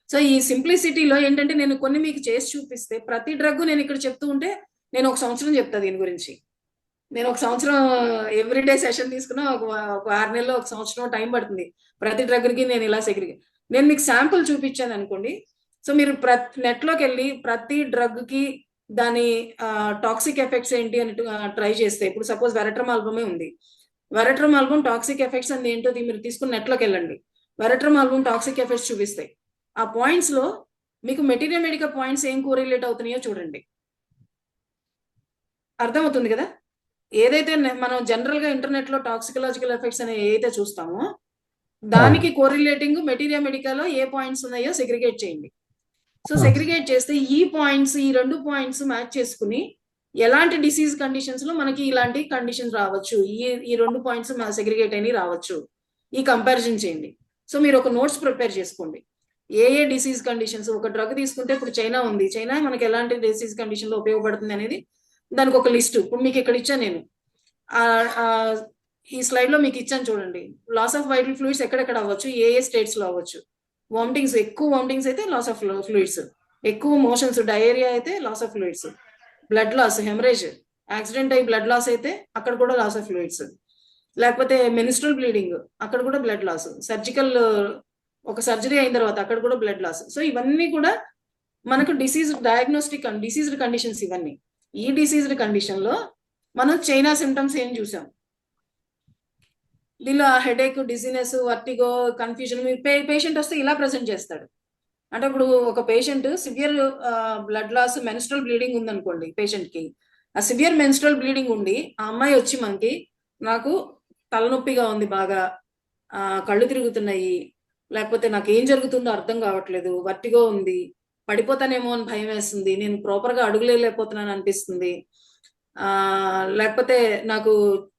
సో ఈ సింప్లిసిటీలో ఏంటంటే నేను కొన్ని మీకు చేసి చూపిస్తే ప్రతి డ్రగ్ నేను ఇక్కడ చెప్తూ ఉంటే నేను ఒక సంవత్సరం చెప్తా దీని గురించి. నేను ఒక సంవత్సరం ఎవ్రీడే సెషన్ తీసుకున్నా ఒక 6 నెలలు, ఒక సంవత్సరం టైం పడుతుంది ప్రతి డ్రగ్కి నేను ఇలా నేను మీకు శాంపుల్ చూపించాను అనుకోండి. సో మీరు నెట్లోకి వెళ్ళి ప్రతి డ్రగ్కి దాని టాక్సిక్ ఎఫెక్ట్స్ ఏంటి అని ట్రై చేస్తే, ఇప్పుడు సపోజ్ వెరట్రమాల్బమే ఉంది, వెరట్రమాల్బమ్ టాక్సిక్ ఎఫెక్ట్స్ అని ఏంటో మీరు తీసుకుని నెట్లోకి వెళ్ళండి, వెరట్రమాల్బమ్ టాక్సిక్ ఎఫెక్ట్స్ చూపిస్తాయి. ఆ పాయింట్స్ లో మీకు మెటీరియల్ మెడికల్ పాయింట్స్ ఏం కోరిలేట్ అవుతున్నాయో చూడండి, అర్థమవుతుంది కదా. ఏదైతే మనం జనరల్ గా ఇంటర్నెట్ లో టాక్సికలాజికల్ ఎఫెక్ట్స్ అనే ఏదైతే చూస్తామో దానికి కోరిలేటింగ్ మెటీరియల్ మెడికల్ లో ఏ పాయింట్స్ ఉన్నాయో సెగ్రిగేట్ చేయండి. సో సెగ్రిగేట్ చేస్తే ఈ పాయింట్స్, ఈ 2 పాయింట్స్ మ్యాచ్ చేసుకుని ఎలాంటి డిసీజ్ కండిషన్స్ లో మనకి ఇలాంటి కండిషన్స్ రావచ్చు, ఈ 2 పాయింట్స్ సెగ్రిగేట్ అయినా రావచ్చు, ఈ కంపారిజన్ చేయండి. సో మీరు ఒక నోట్స్ ప్రిపేర్ చేసుకోండి, ఏ డిసీజ్ కండిషన్స్. ఒక డ్రగ్ తీసుకుంటే ఇప్పుడు చైనా ఉంది, చైనా మనకి ఎలాంటి డిసీజ్ కండిషన్ లో ఉపయోగపడుతుంది అనేది దానికి ఒక లిస్ట్ ఇప్పుడు మీకు ఇక్కడ ఇచ్చాను నేను. ఈ స్లైడ్ లో మీకు ఇచ్చాను చూడండి. లాస్ ఆఫ్ వైటల్ ఫ్లూయిడ్స్ ఎక్కడెక్కడ అవ్వచ్చు, ఏ స్టేట్స్ లో అవ్వచ్చు. వామిటింగ్స్, ఎక్కువ వామిటింగ్స్ అయితే లాస్ ఆఫ్ ఫ్లూయిడ్స్, ఎక్కువ మోషన్స్ డయేరియా అయితే loss of fluids, blood loss haemorrhage, accident అయ్యి బ్లడ్ లాస్ అయితే అక్కడ కూడా లాస్ ఆఫ్ ఫ్లూయిడ్స్, లేకపోతే మెనిస్ట్రల్ బ్లీడింగ్ అక్కడ కూడా బ్లడ్ లాస్, సర్జికల్ ఒక సర్జరీ అయిన తర్వాత అక్కడ కూడా బ్లడ్ లాస్. సో ఇవన్నీ కూడా మనకు డిసీజ్డ్ కండిషన్స్ ఇవన్నీ. ఈ డిసీజ్డ్ కండిషన్ లో మనం చైనా సిమ్టమ్స్ ఏం చూసాం, దీనిలో headache, dizziness, vertigo, confusion. Patient వస్తే ఇలా ప్రజెంట్ చేస్తాడు. అంటే ఇప్పుడు ఒక patient severe blood loss, menstrual bleeding ఉందనుకోండి పేషెంట్ కి, ఆ సివియర్ మెన్స్ట్రల్ బ్లీడింగ్ ఉండి ఆ అమ్మాయి వచ్చి మనకి నాకు తలనొప్పిగా ఉంది, బాగా కళ్ళు తిరుగుతున్నాయి, లేకపోతే నాకు ఏం జరుగుతుందో అర్థం కావట్లేదు, వర్టిగో ఉంది, పడిపోతానేమో అని భయం వేస్తుంది, నేను ప్రాపర్ గా అడుగులేకపోతున్నాను అనిపిస్తుంది, లేకపోతే నాకు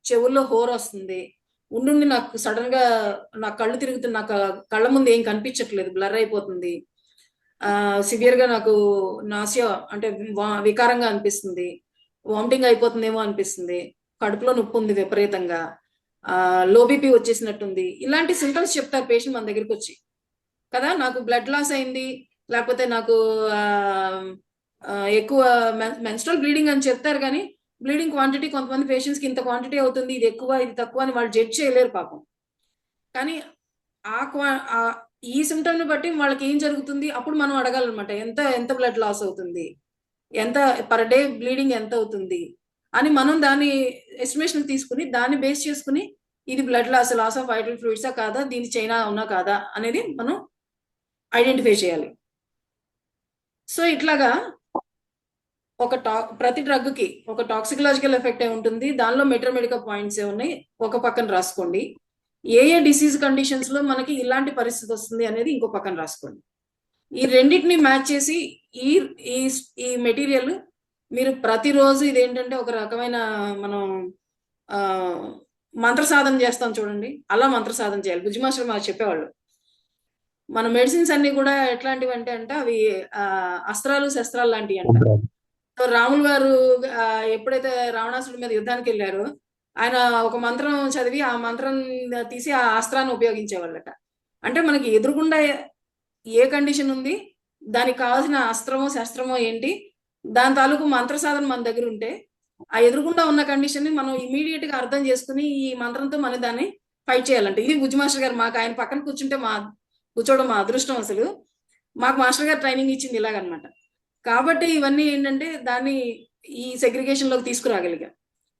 చెవుల్లో హోర్ వస్తుంది, ఉండి నాకు సడన్ గా నాకు కళ్ళు తిరుగుతుంది, నాకు కళ్ళ ముందు ఏం కనిపించట్లేదు, బ్లర్ అయిపోతుంది, సివియర్ గా నాకు నాసియా అంటే వికారంగా అనిపిస్తుంది, వామిటింగ్ అయిపోతుందేమో అనిపిస్తుంది, కడుపులో నొప్పి ఉంది విపరీతంగా, లో బీపీ వచ్చేసినట్టుంది, ఇలాంటి సింటమ్స్ చెప్తారు పేషెంట్ మన దగ్గరికి వచ్చి కదా. నాకు బ్లడ్ లాస్ అయింది, లేకపోతే నాకు ఎక్కువ మెన్స్ట్రల్ బ్లీడింగ్ అని చెప్తారు, కానీ బ్లీడింగ్ క్వాంటిటీ కొంతమంది పేషెంట్స్ కి ఇంత క్వాంటిటీ అవుతుంది, ఇది ఎక్కువ ఇది తక్కువ అని వాళ్ళు జడ్జ్ చేయలేరు పాపం. కానీ ఈ సిమ్టమ్ ని బట్టి వాళ్ళకి ఏం జరుగుతుంది అప్పుడు మనం అడగాలన్నమాట, ఎంత బ్లడ్ లాస్ అవుతుంది, ఎంత పర్ డే బ్లీడింగ్ ఎంత అవుతుంది అని మనం దాని ఎస్టిమేషన్ తీసుకుని దాన్ని బేస్ చేసుకుని ఇది బ్లడ్ లాస్ ఆఫ్ వైటల్ ఫ్లూయిడ్సా కాదా, దీని చైనా అవునా కాదా అనేది మనం ఐడెంటిఫై చేయాలి. సో ఇట్లాగా ప్రతి డ్రగ్ కి ఒక టాక్సికలాజికల్ ఎఫెక్ట్ ఉంటుంది, దానిలో మెటీరియల్ పాయింట్స్ ఏ ఉన్నాయి, ఒక పక్కన రాసుకోండి. ఏ డిసీజ్ కండిషన్స్ లో మనకి ఇలాంటి పరిస్థితి వస్తుంది అనేది ఇంకో పక్కన రాసుకోండి. ఈ రెండింటిని మ్యాచ్ చేసి ఈ మెటీరియల్ మీరు ప్రతిరోజు ఇదేంటంటే ఒక రకమైన మనం మంత్ర సాధన చేస్తాం చూడండి, అలా మంత్ర సాధన చేయాలి. బుజ్జి మాస్టర్ మాకు చెప్పేవాళ్ళు. మన మెడిసిన్స్ అన్ని కూడా ఎట్లాంటివి అంటే అవి అస్త్రాలు శస్త్రాలు లాంటివి అంట. సో రాములు గారు ఎప్పుడైతే రావణాసుడి మీద యుద్ధానికి వెళ్ళారో ఆయన ఒక మంత్రం చదివి ఆ మంత్రం తీసి ఆ అస్త్రాన్ని ఉపయోగించేవాళ్ళట. అంటే మనకి ఎదురుగుండా ఏ కండిషన్ ఉంది, దానికి కావాల్సిన అస్త్రమో శస్త్రమో ఏంటి, దాని తాలూకు మంత్ర సాధన మన దగ్గర ఉంటే ఆ ఎదురుగుండా ఉన్న కండిషన్ ని మనం ఇమీడియట్ గా అర్థం చేసుకుని ఈ మంత్రంతో మనం దాన్ని ఫైట్ చేయాలంటే. ఇది బుజ్జి మాస్టర్ గారు మాకు ఆయన పక్కన కూర్చోవడం మా అదృష్టం. అసలు మాకు మాస్టర్ గారు ట్రైనింగ్ ఇచ్చింది ఇలాగనమాట. కాబట్టి ఇవన్నీ ఏంటంటే దాన్ని ఈ సెగ్రిగేషన్ లోకి తీసుకురాగలిగా.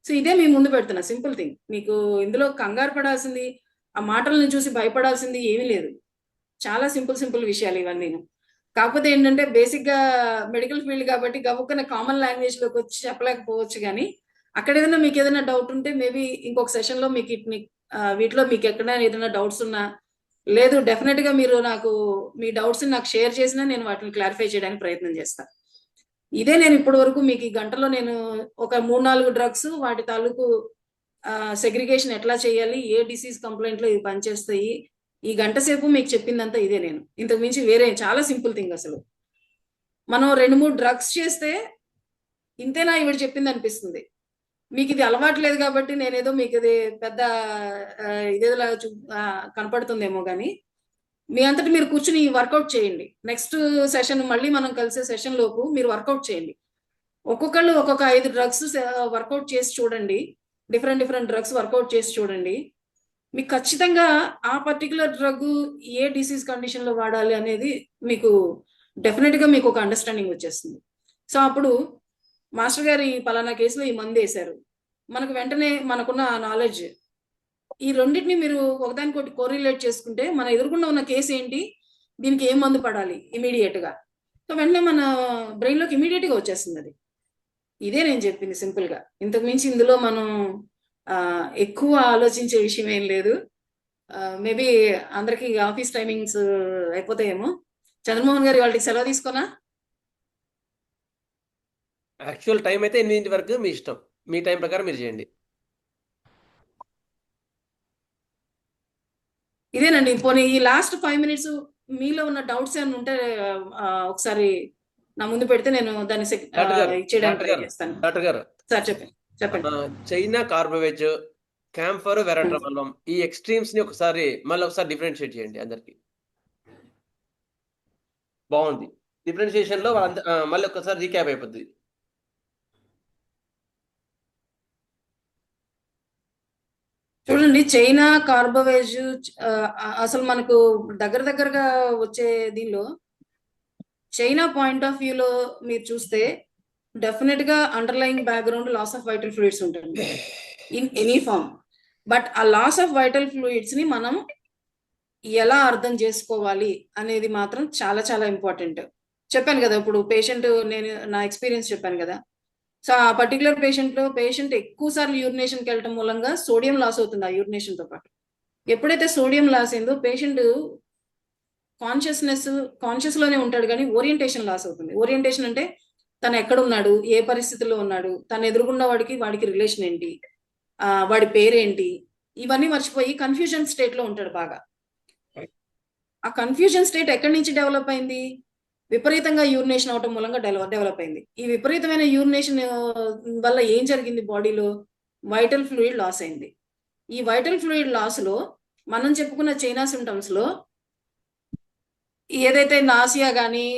సో ఇదే మీ ముందు పెడుతున్నా, సింపుల్ థింగ్. మీకు ఇందులో కంగారు పడాల్సింది, ఆ మాటలను చూసి భయపడాల్సింది ఏమీ లేదు. చాలా సింపుల్ విషయాలు ఇవన్నీ. కాకపోతే ఏంటంటే బేసిక్ గా మెడికల్ ఫీల్డ్ కాబట్టి గబుక్కున కామన్ లాంగ్వేజ్ లోకి వచ్చి చెప్పలేకపోవచ్చు. కానీ అక్కడ ఏదైనా మీకు ఏదైనా డౌట్ ఉంటే మేబీ ఇంకొక సెషన్ లో మీకు వీటిలో మీకు ఎక్కడైనా ఏదైనా డౌట్స్ ఉన్నా, లేదు డెఫినెట్ గా మీరు మీ డౌట్స్ నాకు షేర్ చేసినా నేను వాటిని క్లారిఫై చేయడానికి ప్రయత్నం చేస్తాను. ఇదే నేను ఇప్పటి వరకు మీకు ఈ గంటలో నేను ఒక 3-4 డ్రగ్స్, వాటి తాలూకు సెగ్రిగేషన్ ఎట్లా చేయాలి, ఏ డిసీజ్ కంప్లైంట్ లో ఇవి పనిచేస్తాయి, ఈ గంట సేపు మీకు చెప్పిందంతా ఇదే. నేను ఇంతకు మించి వేరే చాలా సింపుల్ థింగ్. అసలు మనం 2-3 డ్రగ్స్ చేస్తే ఇంతేనా ఇవిడ చెప్పింది అనిపిస్తుంది. మీకు ఇది అలవాటు లేదు కాబట్టి నేనేదో మీకు ఇది పెద్ద ఇదేలాగా కనపడుతుందేమో, కానీ మీ అంతటి మీరు కూర్చుని వర్కౌట్ చేయండి. నెక్స్ట్ సెషన్ మళ్ళీ మనం కలిసే సెషన్ లోపు మీరు వర్కౌట్ చేయండి. ఒక్కొక్కళ్ళు ఒక్కొక్క 5 డ్రగ్స్ వర్కౌట్ చేసి చూడండి. డిఫరెంట్ డ్రగ్స్ వర్కౌట్ చేసి చూడండి. మీకు ఖచ్చితంగా ఆ పర్టికులర్ డ్రగ్ ఏ డిసీజ్ కండిషన్ లో వాడాలి అనేది మీకు డెఫినెట్ గా మీకు ఒక అండర్స్టాండింగ్ వచ్చేస్తుంది. సో అప్పుడు మాస్టర్ గారు ఈ పలానా కేసులో ఈ మందు వేశారు, మనకు వెంటనే మనకున్న నాలెడ్జ్ ఈ రెండింటిని మీరు ఒకదానికొకటి కోరిలేట్ చేసుకుంటే మన ఎదురుకుండా ఉన్న కేసు ఏంటి, దీనికి ఏం మందు పడాలి ఇమీడియట్ గా, సో వెంటనే మన బ్రెయిన్ లోకి ఇమీడియట్ గా వచ్చేస్తుంది అది. ఇదే నేను చెప్పింది సింపుల్ గా. ఇంతకు మించి ఇందులో మనం ఎక్కువ ఆలోచించే విషయం ఏం లేదు. మేబీ అందరికి ఆఫీస్ టైమింగ్స్ అయిపోతాయేమో. చంద్రమోహన్ గారు వాళ్ళకి సెలవు తీసుకోనా? యాక్చువల్ టైం అయితే 8 వరకు మీ ఇష్టం, మీ టైం ప్రకారం మీరు చేయండి. ఇదేనండి. పోనీ ఈ లాస్ట్ 5 minutes మీలో ఉన్న డౌట్స్ ఏమైనా ఉంటే ఒకసారి నా ముందు పెడితే నేను దాన్ని ఇచ్చేయడానికి ట్రై చేస్తాను. డాక్టర్ గారు సార్ చెప్పండి. చైనా కార్బోవేజ్, క్యాంఫర్, వెరాట్రమలం, ఈ ఎక్స్ట్రీమ్స్ ని మళ్ళీ ఒకసారి డిఫరెన్షియేట్ చేయండి అందరికి. బాగుంది. డిఫరెన్షియేషన్ లో మళ్ళీ ఒకసారి రీక్యాప్ అయిపోద్ది. చూడండి, చైనా కార్బోవేజ్ అసలు మనకు దగ్గరగా వచ్చే దీనిలో చైనా పాయింట్ ఆఫ్ వ్యూలో మీరు చూస్తే డెఫినెట్ గా underlying background loss of vital fluids ఉంటుంది ఇన్ ఎనీ ఫార్మ్. బట్ ఆ లాస్ ఆఫ్ వైటల్ ఫ్లూయిడ్స్ ని మనం ఎలా అర్థం చేసుకోవాలి అనేది మాత్రం చాలా ఇంపార్టెంట్. చెప్పాను కదా ఇప్పుడు పేషెంట్, నేను నా ఎక్స్పీరియన్స్ చెప్పాను కదా. సో ఆ పర్టికులర్ పేషెంట్ ఎక్కువ సార్లు యూరినేషన్కి వెళ్ళటం మూలంగా సోడియం లాస్ అవుతుంది. ఆ యూరినేషన్ తో పాటు ఎప్పుడైతే సోడియం లాస్ అయిందో పేషెంట్ కాన్షియస్ లోనే ఉంటాడు, కానీ ఓరియంటేషన్ లాస్ అవుతుంది. ఓరియంటేషన్ అంటే తను ఎక్కడ ఉన్నాడు, ఏ పరిస్థితుల్లో ఉన్నాడు, తను ఎదురుగున్న వాడికి రిలేషన్ ఏంటి, వాడి పేరేంటి, ఇవన్నీ మర్చిపోయి కన్ఫ్యూజన్ స్టేట్ లో ఉంటాడు బాగా. ఆ కన్ఫ్యూజన్ స్టేట్ ఎక్కడి నుంచి డెవలప్ అయింది? విపరీతంగా యూరినేషన్ అవటం మూలంగా డెవలప్ అయింది. ఈ విపరీతమైన యూరినేషన్ వల్ల ఏం జరిగింది, బాడీలో వైటల్ ఫ్లూయిడ్ లాస్ అయింది. ఈ వైటల్ ఫ్లూయిడ్ లాస్ లో మనం చెప్పుకున్న చైనా సిమ్టమ్స్ లో ఏదైతే నాసియా కానీ,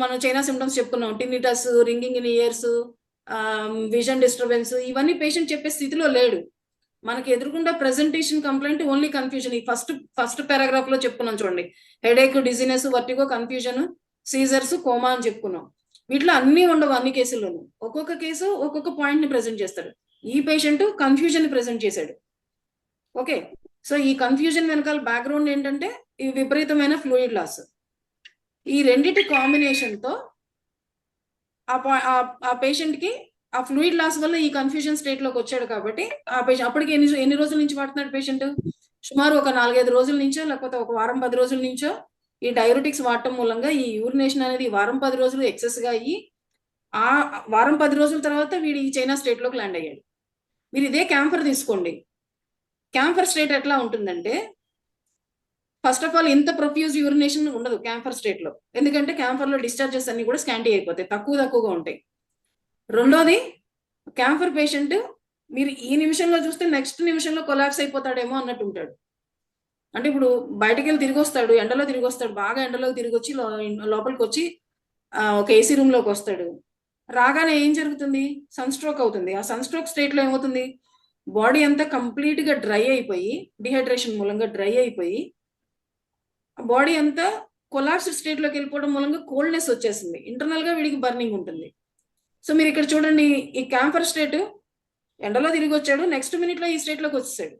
మనం చైనా సిమ్టమ్స్ చెప్పుకున్నాం, tinnitus, ringing in ears, vision disturbance, ఇవన్నీ పేషెంట్ చెప్పే స్థితిలో లేడు. మనకి ఎదురుకుండా ప్రెజెంటేషన్ కంప్లైంట్ ఓన్లీ కన్ఫ్యూజన్. ఈ ఫస్ట్ పారాగ్రాఫ్ లో చెప్పుకున్నాం చూడండి, headache, dizziness, vertigo, confusion, seizures, coma అని చెప్పుకున్నాం. వీటిలో అన్ని ఉండవు అన్ని కేసుల్లోనూ. ఒక్కొక్క కేసు ఒక్కొక్క పాయింట్ ని ప్రెజెంట్ చేస్తాడు. ఈ పేషెంట్ కన్ఫ్యూజన్ ని ప్రెజెంట్ చేశాడు. ఓకే, సో ఈ కన్ఫ్యూజన్ వెనకాల బ్యాక్గ్రౌండ్ ఏంటంటే ఈ విపరీతమైన ఫ్లూయిడ్ లాస్. ఈ రెండిటి కాంబినేషన్ తో ఆ పేషెంట్ కి ఆ ఫ్లూయిడ్ లాస్ వల్ల ఈ కన్ఫ్యూజన్ స్టేట్ లోకి వచ్చాడు. కాబట్టి ఆ పేషెంట్ అప్పటికి ఎన్ని రోజుల నుంచి వాడుతున్నాడు పేషెంట్? సుమారు ఒక 4-5 రోజుల నుంచో, లేకపోతే ఒక వారం 10 రోజుల నుంచో ఈ డైయూరిటిక్స్ వాడటం మూలంగా ఈ యూరినేషన్ అనేది వారం 10 రోజులు ఎక్సెస్ గా అయ్యి, ఆ వారం 10 రోజుల తర్వాత వీడు ఈ చైనా స్టేట్ లోకి ల్యాండ్ అయ్యాడు. మీరు ఇదే క్యాంఫర్ తీసుకోండి. క్యాంఫర్ స్టేట్ ఎట్లా ఉంటుందంటే, ఫస్ట్ ఆఫ్ ఆల్ ఇంత ప్రొఫ్యూజ్ యూరినేషన్ ఉండదు క్యాంఫర్ స్టేట్ లో, ఎందుకంటే క్యాంఫర్ లో డిశ్చార్జెస్ అన్ని కూడా స్కాంటీ అయిపోతాయి, తక్కువగా ఉంటాయి. రెండోది, క్యాంఫర్ పేషెంట్ మీరు ఈ నిమిషంలో చూస్తే నెక్స్ట్ నిమిషంలో కొలాప్స్ అయిపోతాడేమో అన్నట్టు ఉంటాడు. అంటే ఇప్పుడు బయటకు వెళ్ళి తిరిగి వస్తాడు, ఎండలో తిరిగి వస్తాడు, బాగా ఎండలో తిరిగి వచ్చి లోపలికి వచ్చి ఒక ఏసీ రూమ్ లోకి వస్తాడు. రాగానే ఏం జరుగుతుంది? సన్ స్ట్రోక్ అవుతుంది. ఆ సన్ స్ట్రోక్ స్టేట్ లో ఏమవుతుంది? బాడీ అంతా కంప్లీట్ గా డ్రై అయిపోయి, డిహైడ్రేషన్ మూలంగా డ్రై అయిపోయి, బాడీ అంతా కొలాప్స్డ్ స్టేట్ లోకి వెళ్ళిపోవడం మూలంగా కోల్డ్నెస్ వచ్చేసింది, ఇంటర్నల్ గా వీడికి బర్నింగ్ ఉంటుంది. సో మీరు ఇక్కడ చూడండి, ఈ క్యాంఫర్ స్టేట్ ఎండలో తిరిగి వచ్చాడు, నెక్స్ట్ మినిట్ లో ఈ స్టేట్ లోకి వచ్చేసాడు.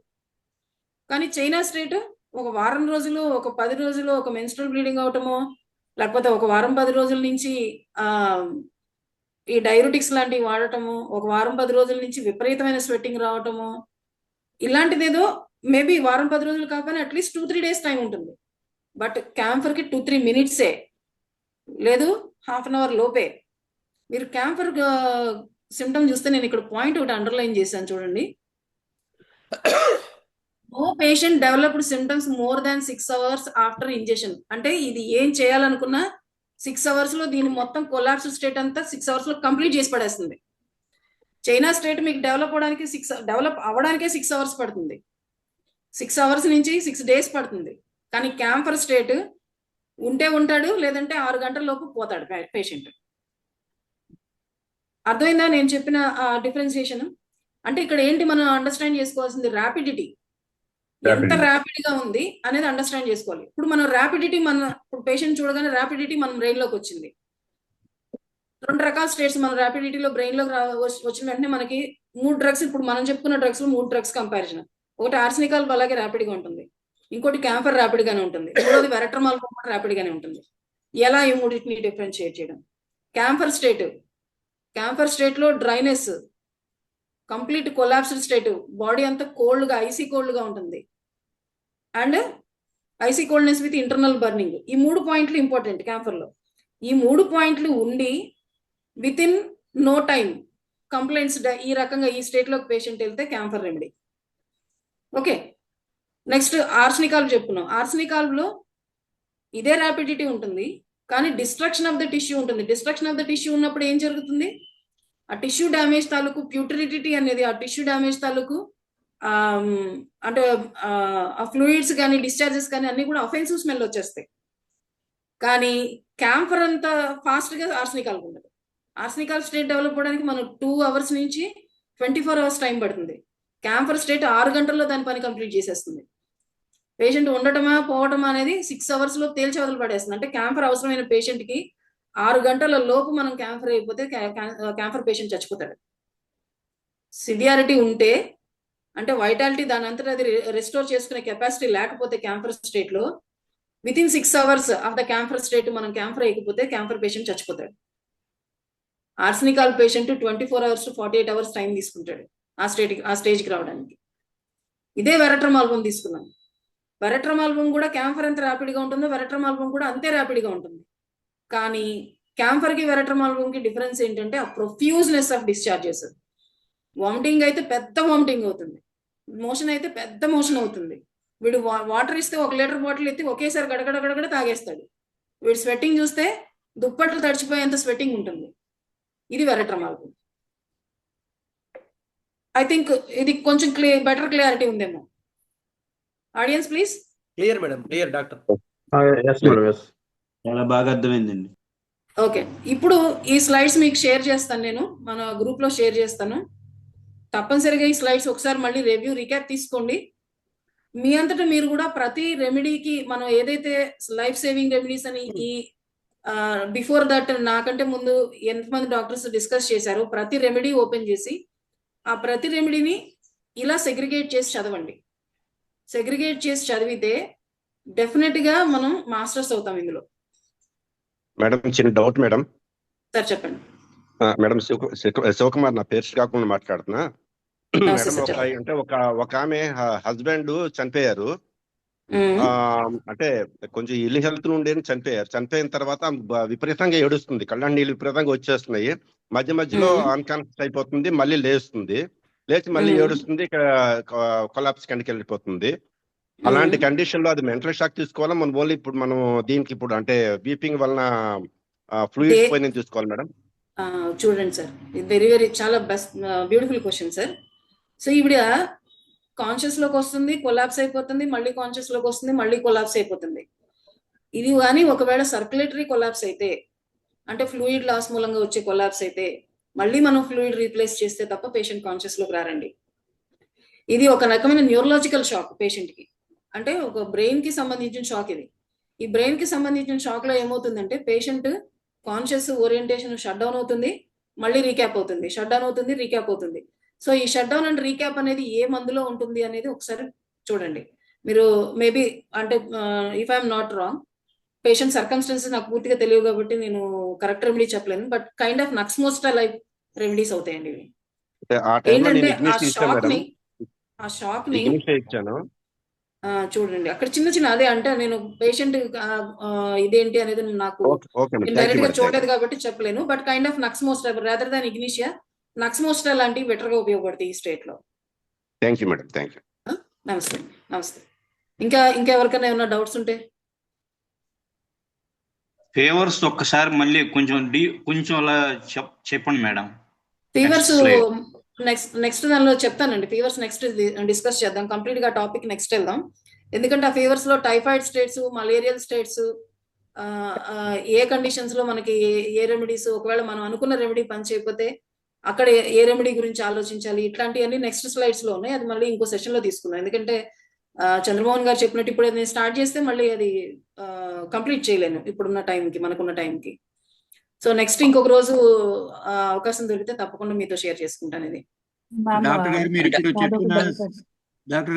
కానీ చైనా స్టేట్ ఒక వారం రోజులు, ఒక 10 రోజులు, ఒక మెన్స్ట్రల్ బ్లీడింగ్ అవటమో, లేకపోతే ఒక వారం 10 రోజుల నుంచి ఈ డైయూరిటిక్స్ లాంటివి వాడటము, ఒక వారం 10 రోజుల నుంచి విపరీతమైన స్వెట్టింగ్ రావటము, ఇలాంటిదేదో మేబీ వారం 10 రోజులు కాకపోయినా అట్లీస్ట్ 2-3 డేస్ టైం ఉంటుంది. బట్ క్యాంఫర్ కి 2-3 మినిట్సే, లేదు హాఫ్ అన్ అవర్ లోపే. మీరు క్యాంఫర్ సిమ్టమ్ చూస్తే నేను ఇక్కడ పాయింట్ ఒకటి అండర్లైన్ చేశాను చూడండి. No patient developed symptoms more than 6 hours after injection. అంటే ఇది ఏం చేయాలనుకున్నా 6 hours లో దీని మొత్తం కొలాప్స్ స్టేట్ అంతా 6 hours లో కంప్లీట్ చేసి పడేస్తుంది. చైనా స్టేట్ మీకు డెవలప్ అవ్వడానికే 6 hours పడుతుంది, 6 hours నుంచి 6 days పడుతుంది. కానీ క్యాంఫర్ స్టేట్ ఉంటే ఉంటాడు, లేదంటే 6 గంటల లోపు పోతాడు పేషెంట్. అర్థమైందా నేను చెప్పిన డిఫరెన్సియేషన్? అంటే ఇక్కడ ఏంటి మనం అండర్స్టాండ్ చేసుకోవాల్సింది? ర్యాపిడిటీ ఎంత ర్యాపిడ్ గా ఉంది అనేది అండర్స్టాండ్ చేసుకోవాలి. ఇప్పుడు మనం ర్యాపిడిటీ, ఇప్పుడు పేషెంట్ చూడగానే ర్యాపిడిటీ మన బ్రెయిన్ లోకి వచ్చింది. 2 రకాల స్టేట్స్ మన ర్యాపిడిటీలో బ్రెయిన్ లోకి వచ్చిన వెంటనే మనకి 3 drugs, ఇప్పుడు మనం చెప్పుకున్న డ్రగ్స్ లో 3 drugs కంపారిజన్. ఒకటి ఆర్సెనికాల్ అలాగే ర్యాపిడ్ గా ఉంటుంది, ఇంకోటి క్యాంఫర్ ర్యాపిడ్ గానే ఉంటుంది, మూడోది వెరట్రమాల్ ర్యాపిడ్ గానే ఉంటుంది. ఎలా ఈ మూడింటిని డిఫరెన్షియేట్ చేయడం? క్యాంఫర్ స్టేట్ లో dryness, complete collapsed state, body అంతా కోల్డ్ గా, ఐసీ కోల్డ్ గా ఉంటుంది, and icy coldness with internal burning. ఈ 3 పాయింట్లు ఇంపార్టెంట్ క్యాంఫర్ లో. ఈ 3 పాయింట్లు ఉండి with in no time complaints ఈ రకంగా ఈ స్టేట్ లోకి పేషెంట్ వెళ్తే camphor remedy. Okay, next arsenical చెప్పుకున్నాం. ఆర్సెనికాల్ లో ఇదే ర్యాపిడిటీ ఉంటుంది, కానీ డిస్ట్రక్షన్ ఆఫ్ ద టిష్యూ ఉంటుంది. డిస్ట్రక్షన్ ఆఫ్ ద టిష్యూ ఉన్నప్పుడు ఏం జరుగుతుంది? ఆ టిష్యూ డ్యామేజ్ తాలూకు ప్యూటరిడిటీ అనేది, ఆ టిష్యూ డ్యామేజ్ తాలూకు అంటే ఆ ఫ్లూయిడ్స్ కానీ డిశ్చార్జెస్ కానీ అన్ని కూడా అఫెన్సివ్ స్మెల్ వచ్చేస్తాయి. కానీ క్యాంఫర్ అంత ఫాస్ట్ గా ఆర్సెనికాల్ ఉండదు. ఆర్సెనికాల్ స్టేట్ డెవలప్ అవ్వడానికి మనం 2 hours నుంచి 24 hours టైం పడుతుంది. క్యాంఫర్ స్టేట్ 6 గంటల్లో దాని పని కంప్లీట్ చేసేస్తుంది. పేషెంట్ ఉండటమా పోవటమా అనేది 6 hours లో తేల్చి వదిలి పడేస్తుంది. అంటే క్యాంఫర్ అవసరమైన పేషెంట్ కి 6 గంటల లోపు మనం క్యాంఫర్ అయిపోతే క్యాంఫర్ పేషెంట్ చచ్చిపోతాడు. సివియారిటీ ఉంటే, అంటే వైటాలిటీ దాని అంతటా అది రెస్టోర్ చేసుకునే కెపాసిటీ లేకపోతే క్యాంఫర్ స్టేట్ లో within 6 hours of the camphor state మనం క్యాంఫర్ అయిపోతే క్యాంఫర్ పేషెంట్ చచ్చిపోతాడు. Arsenical patient 24 hours to 48 hours time తీసుకుంటాడు ఆ స్టేజ్కి రావడానికి. ఇదే వెరట్రమాల్బమ్ తీసుకున్నాం. వెరట్రమాల్బమ్ కూడా క్యాంఫర్ ఎంత ర్యాపిడ్ గా ఉంటుందో వెరట్రమాల్బమ్ కూడా అంతే ర్యాపిడ్ గా ఉంటుంది. కానీ క్యాంఫర్ కి వెరట్రమాల్బమ్ కి డిఫరెన్స్ ఏంటంటే ఆ ప్రొఫ్యూజ్నెస్ ఆఫ్ డిశ్చార్జెస్. వామిటింగ్ అయితే పెద్ద వామిటింగ్ అవుతుంది, మోషన్ అయితే పెద్ద మోషన్ అవుతుంది. వీడు వాటర్ ఇస్తే 1 liter బాటిల్ ఎత్తి ఒకేసారి గడగడ తాగేస్తాడు. వీడు స్వెట్టింగ్ చూస్తే దుప్పట్లు తడిచిపోయేంత స్వెట్టింగ్ ఉంటుంది. ఇది వెరట్రమాల్బమ్. ఐ థింక్ ఇది కొంచెం బెటర్ క్లియారిటీ ఉందేమో. Audience please. Clear madam, clear doctor. చాలా బాగా అర్థమైందండి. ఓకే, ఇప్పుడు ఈ స్లైడ్స్ మీకు షేర్ చేస్తాను, నేను మన గ్రూప్ లో షేర్ చేస్తాను. తప్పనిసరిగా ఈ స్లైడ్స్ ఒకసారి మళ్ళీ రీక్యాప్ తీసుకోండి. మీ అంతటా మీరు కూడా ప్రతి రెమెడీకి మనం ఏదైతే లైఫ్ సేవింగ్ రెమెడీస్ అని ఈ బిఫోర్ దట్ నాకంటే ముందు ఎంతమంది డాక్టర్స్ డిస్కస్ చేశారు, ప్రతి రెమెడీ ఓపెన్ చేసి ఆ ప్రతి రెమెడీని ఇలా సెగ్రిగేట్ చేసి చదవండి. సెగ్రిగేట్ చేసి చదివితే డెఫినెట్ గా మనం మాస్టర్స్ అవుతాం ఇందులో. మేడం చిన్న డౌట్ మేడం. సార్ చెప్పండి. మేడం శివకుమార్ నా పేరు శ్రీకాకుళం మాట్లాడుతున్నా. మేడం అంటే ఒక ఆమె హస్బెండ్ చనిపోయారు, అంటే కొంచెం ఇల్లు హెల్త్ నుండి చనిపోయారు. చనిపోయిన తర్వాత విపరీతంగా ఏడుస్తుంది, కళ్ళ నీళ్ళు విపరీతంగా వచ్చేస్తున్నాయి, మధ్య మధ్యలో అన్కాన్షియస్ అయిపోతుంది, మళ్ళీ లేస్తుంది. లేచి మళ్ళీ ఉమ్, ఏడుస్తుంది, కొలాప్స్ కిందకి వెళ్ళిపోతుంది. అలాంటి ఉమ్. కండిషన్ లో అది మెంటల్ షాక్ తీసుకోవాలా, మనం ఓన్లీ ఇప్పుడు మనం దీనికి ఇప్పుడు అంటే వీపింగ్ వలన దే ఫ్లూయిడ్స్ పోయిన తీసుకోవాలి మేడం? ఆ, చూడండి సార్, ఇది వెరీ వెరీ చాలా best beautiful question sir. So ఈవిడ కాన్షియస్ లోకి వస్తుంది, కొలాప్స్ అయిపోతుంది, మళ్ళీ కాన్షియస్ లోకి వస్తుంది, మళ్ళీ కొలాప్స్ అయిపోతుంది. ఇది కానీ ఒకవేళ సర్క్యులేటరీ కొలాప్స్ అయితే, అంటే ఫ్లూయిడ్ లాస్ మూలంగా వచ్చే కొలాప్స్ అయితే, మళ్ళీ మనం ఫ్లూయిడ్ రీప్లేస్ చేస్తే తప్ప పేషెంట్ కాన్షియస్ లోకి రారండి. ఇది ఒక రకమైన న్యూరలాజికల్ షాక్ పేషెంట్ కి, అంటే ఒక బ్రెయిన్ కి సంబంధించిన షాక్ ఇది. ఈ బ్రెయిన్ కి సంబంధించిన షాక్ లో ఏమవుతుందంటే patient conscious orientation shut down అవుతుంది, మళ్ళీ రీక్యాప్ అవుతుంది, షట్ డౌన్ అవుతుంది, రీక్యాప్ అవుతుంది. సో ఈ షట్ డౌన్ అండ్ రీక్యాప్ అనేది ఏ మందులో ఉంటుంది అనేది ఒకసారి చూడండి మీరు. మేబీ అంటే if I'm not wrong, patient circumstances నాకు పూర్తిగా తెలియదు కాబట్టి నేను కరెక్ట్ రెమెడీ చెప్పలేను, but kind of nux moschata like remedies అవుతాయండి ఇవి. అంటే ఆ టైంలో నేను ఏంటంటే ఆ ఇగ్నిషన్ ఇచ్చాను షాక్ మేడం, ని ఆ షాక్ ని ఇగ్నిషన్ ఇచ్చాను. చూడండి అక్కడ చిన్న చిన్న అదే, అంటే నేను పేషెంట్ ఇదేంటి అనేది నాకు ఓకే మేడం, నేను థ్యాంక్ యూ డైరెక్ట్ గా మేడం, చూడలేదు కాబట్టి చెప్పలేను, but kind of nux moschata rather than ignatia, nux moschata లాంటివి బెటర్ గా ఉపయోగపడతాయి ఈ స్టేట్ లో. Thank you madam, thank you. నమస్తే నమస్తే. ఇంకా ఎవరికైనా ఏమైనా డౌట్స్ ఉంటే ఫేవర్స్ ఒక్కసారి మళ్ళీ కొంచెం అలా చెప్పండి మేడం. ఫీవర్స్ నెక్స్ట్ నెక్స్ట్ దానిలో చెప్తానండి. ఫీవర్స్ నెక్స్ట్ డిస్కస్ చేద్దాం, కంప్లీట్ గా టాపిక్ నెక్స్ట్ వెళ్దాం. ఎందుకంటే ఆ ఫీవర్స్ లో టైఫాయిడ్ స్టేట్స్, మలేరియల్ స్టేట్స్, ఏ కండిషన్స్ లో మనకి ఏ రెమెడీస్, ఒకవేళ మనం అనుకున్న రెమెడీ పని చేయకపోతే అక్కడ ఏ రెమెడీ గురించి ఆలోచించాలి, ఇట్లాంటివన్నీ నెక్స్ట్ స్లైడ్స్ లో ఉన్నాయి. అది మళ్ళీ ఇంకో సెషన్ లో తీసుకుందాం. ఎందుకంటే చంద్రమోహన్ గారు చెప్పినట్టు ఇప్పుడు నేను స్టార్ట్ చేస్తే మళ్ళీ అది కంప్లీట్ చేయలేను ఇప్పుడున్న టైంకి, మనకున్న టైంకి. సో నెక్స్ట్ ఇంకొక రోజు అవకాశం దొరికితే తప్పకుండా మీతో షేర్ చేసుకుంటాను ఇది. డాక్టర్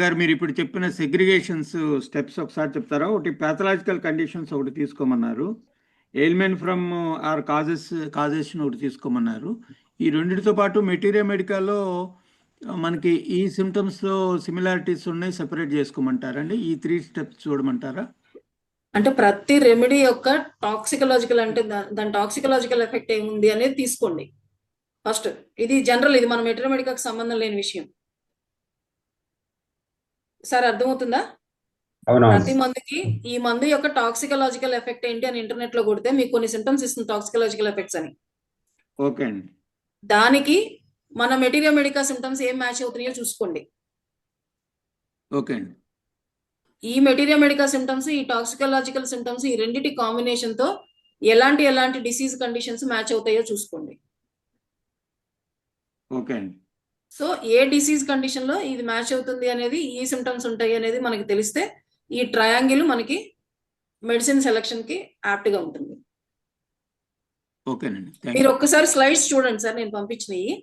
గారు మీరు ఇప్పుడు చెప్పిన సెగ్రిగేషన్స్ స్టెప్స్ ఒకసారి చెప్తారా? ఒకటి ప్యాథలాజికల్ కండిషన్స్ ఒకటి తీసుకోమన్నారు, ఎయిల్మెంట్ ఫ్రమ్ ఆర్ కాజేషన్ ఒకటి తీసుకోమన్నారు. ఈ రెండింటితో పాటు మెటీరియల్ మెడికల్లో మనకి ఈ సిమ్టమ్స్ లో సిమిలారిటీస్ ఉన్నాయి, సెపరేట్ చేసుకోమంటారండి? ఈ 3 స్టెప్స్ చూడమంటారా? అంటే ప్రతి రెమెడీ యొక్క టాక్సికలాజికల్, అంటే దాని టాక్సికలాజికల్ ఎఫెక్ట్ ఏముంది అనేది తీసుకోండి ఫస్ట్. ఇది జనరల్, ఇది మన మెటీరియల్ మెడికల్ సంబంధం లేని విషయం సార్, అర్థమవుతుందా? ప్రతి మందుకి ఈ మందు యొక్క టాక్సికలాజికల్ ఎఫెక్ట్ ఏంటి అని ఇంటర్నెట్ లో కొడితే మీకు కొన్ని సిమ్టమ్స్ ఇస్తుంది, టాక్సికలాజికల్ ఎఫెక్ట్స్ అని. ఓకే అండి. దానికి మన మెటీరియల్ మెడికల్ సిమ్టమ్స్ ఏం మ్యాచ్ అవుతున్నాయో చూసుకోండి. ఓకే అండి. ఈ మెటీరియల్ మెడికల్ సిమ్టమ్స్, ఈ టాక్సికలాజికల్ సిమ్టమ్స్, ఈ రెండింటి కాంబినేషన్ తో ఎలాంటి డిసీజ్ కండిషన్స్ మ్యాచ్ అవుతాయో చూసుకోండి. ఓకే అండి. సో ఏ డిసీజ్ కండిషన్ లో ఇది మ్యాచ్ అవుతుంది అనేది, ఈ సిమ్టమ్స్ ఉంటాయి అనేది మనకి తెలిస్తే ఈ ట్రయాంగిల్ మనకి మెడిసిన్ సెలక్షన్ కి యాప్ట్ గా ఉంటుంది. ఓకేనండి. మీరు ఒక్కసారి స్లైడ్స్ చూడండి సార్, నేను పంపించినవి.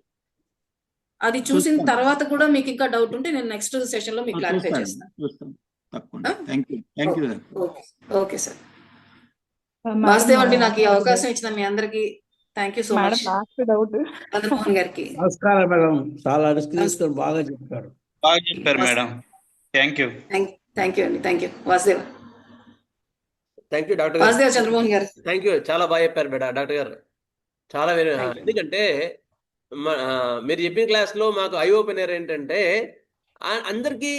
అది చూసిన తర్వాత కూడా మీకు ఇంకా డౌట్ ఉంటే నేను నెక్స్ట్ సెషన్ లో మీకు క్లారిఫై చేస్తాను. Okay sir. వాస్తవం అండి, నాకు ఈ అవకాశం ఇచ్చిన మీ అందరికి thank you so much. Chandramohan గారికి నమస్కారం మేడం, చాలా రిస్క్ తీసుకొని బాగా చెప్పారు. మేడం. థ్యాంక్ యూ అండి. Thank you Vasudeva. Thank you doctor గారు. వాసుదేవ చంద్రమోహన్ గారు థ్యాంక్ యూ, చాలా బాగా చెప్పారు డాక్టర్ గారు, చాలా ఎందుకంటే మీరు చెప్పిన క్లాస్లో మాకు ఐ ఓపెనర్ ఏంటంటే అందరికీ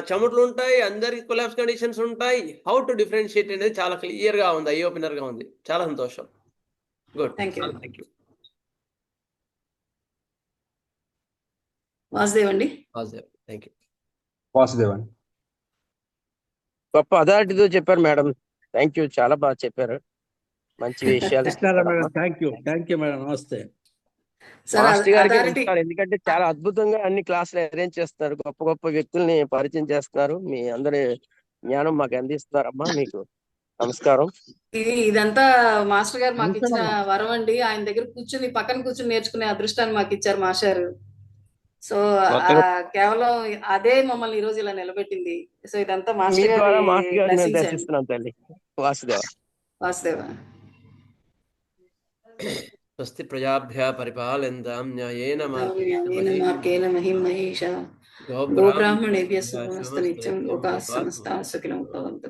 చెమటలు ఉంటాయి, అందరికి కొలాప్స్ కండిషన్స్ ఉంటాయి, హౌ టు డిఫరెన్షియేట్ అనేది చాలా క్లియర్గా ఉంది, ఐ ఓపెనర్గా ఉంది. చాలా సంతోషం. Good, thank you. వాసుదేవ్ అండి. Vasudev, thank you. వాసుదేవ్ అండి. గొప్ప అథారిటీతో చెప్పారు మేడం, థ్యాంక్ యూ, చాలా బాగా చెప్పారు, మంచి విషయాలు. థ్యాంక్ యూ మేడం, నమస్తే. మాస్టర్ గారికి ఎందుకంటే చాలా అద్భుతంగా అన్ని క్లాసులు అరేంజ్ చేస్తున్నారు, గొప్ప గొప్ప వ్యక్తుల్ని పరిచయం చేస్తున్నారు, మీ అందరి జ్ఞానం మాకు అందిస్తున్నారమ్మా, మీకు నమస్కారం. ఇదంతా మాస్టర్ గారు మాకు ఇచ్చిన వరం అండి. ఆయన దగ్గర కూర్చుని పక్కన కూర్చుని నేర్చుకునే అదృష్టాన్ని మాకు ఇచ్చారు మాస్టర్. సో కేవలం అదే మమ్మల్ని ఈ రోజు ఇలా నిలబెట్టింది. సో ఇదంతా మాస్టర్ గారు దర్శిస్తున్నాం తల్లి. వాసుదేవ. స్వస్తి ప్రజాభ్యः పరిపాలయంతాం న్యాయేన మార్గేణ మహిం మహేషా గోబ్రాహ్మణేభ్యः శుభమస్తు నిత్యం లోకాః సమస్తాః సుఖినో భవంతు.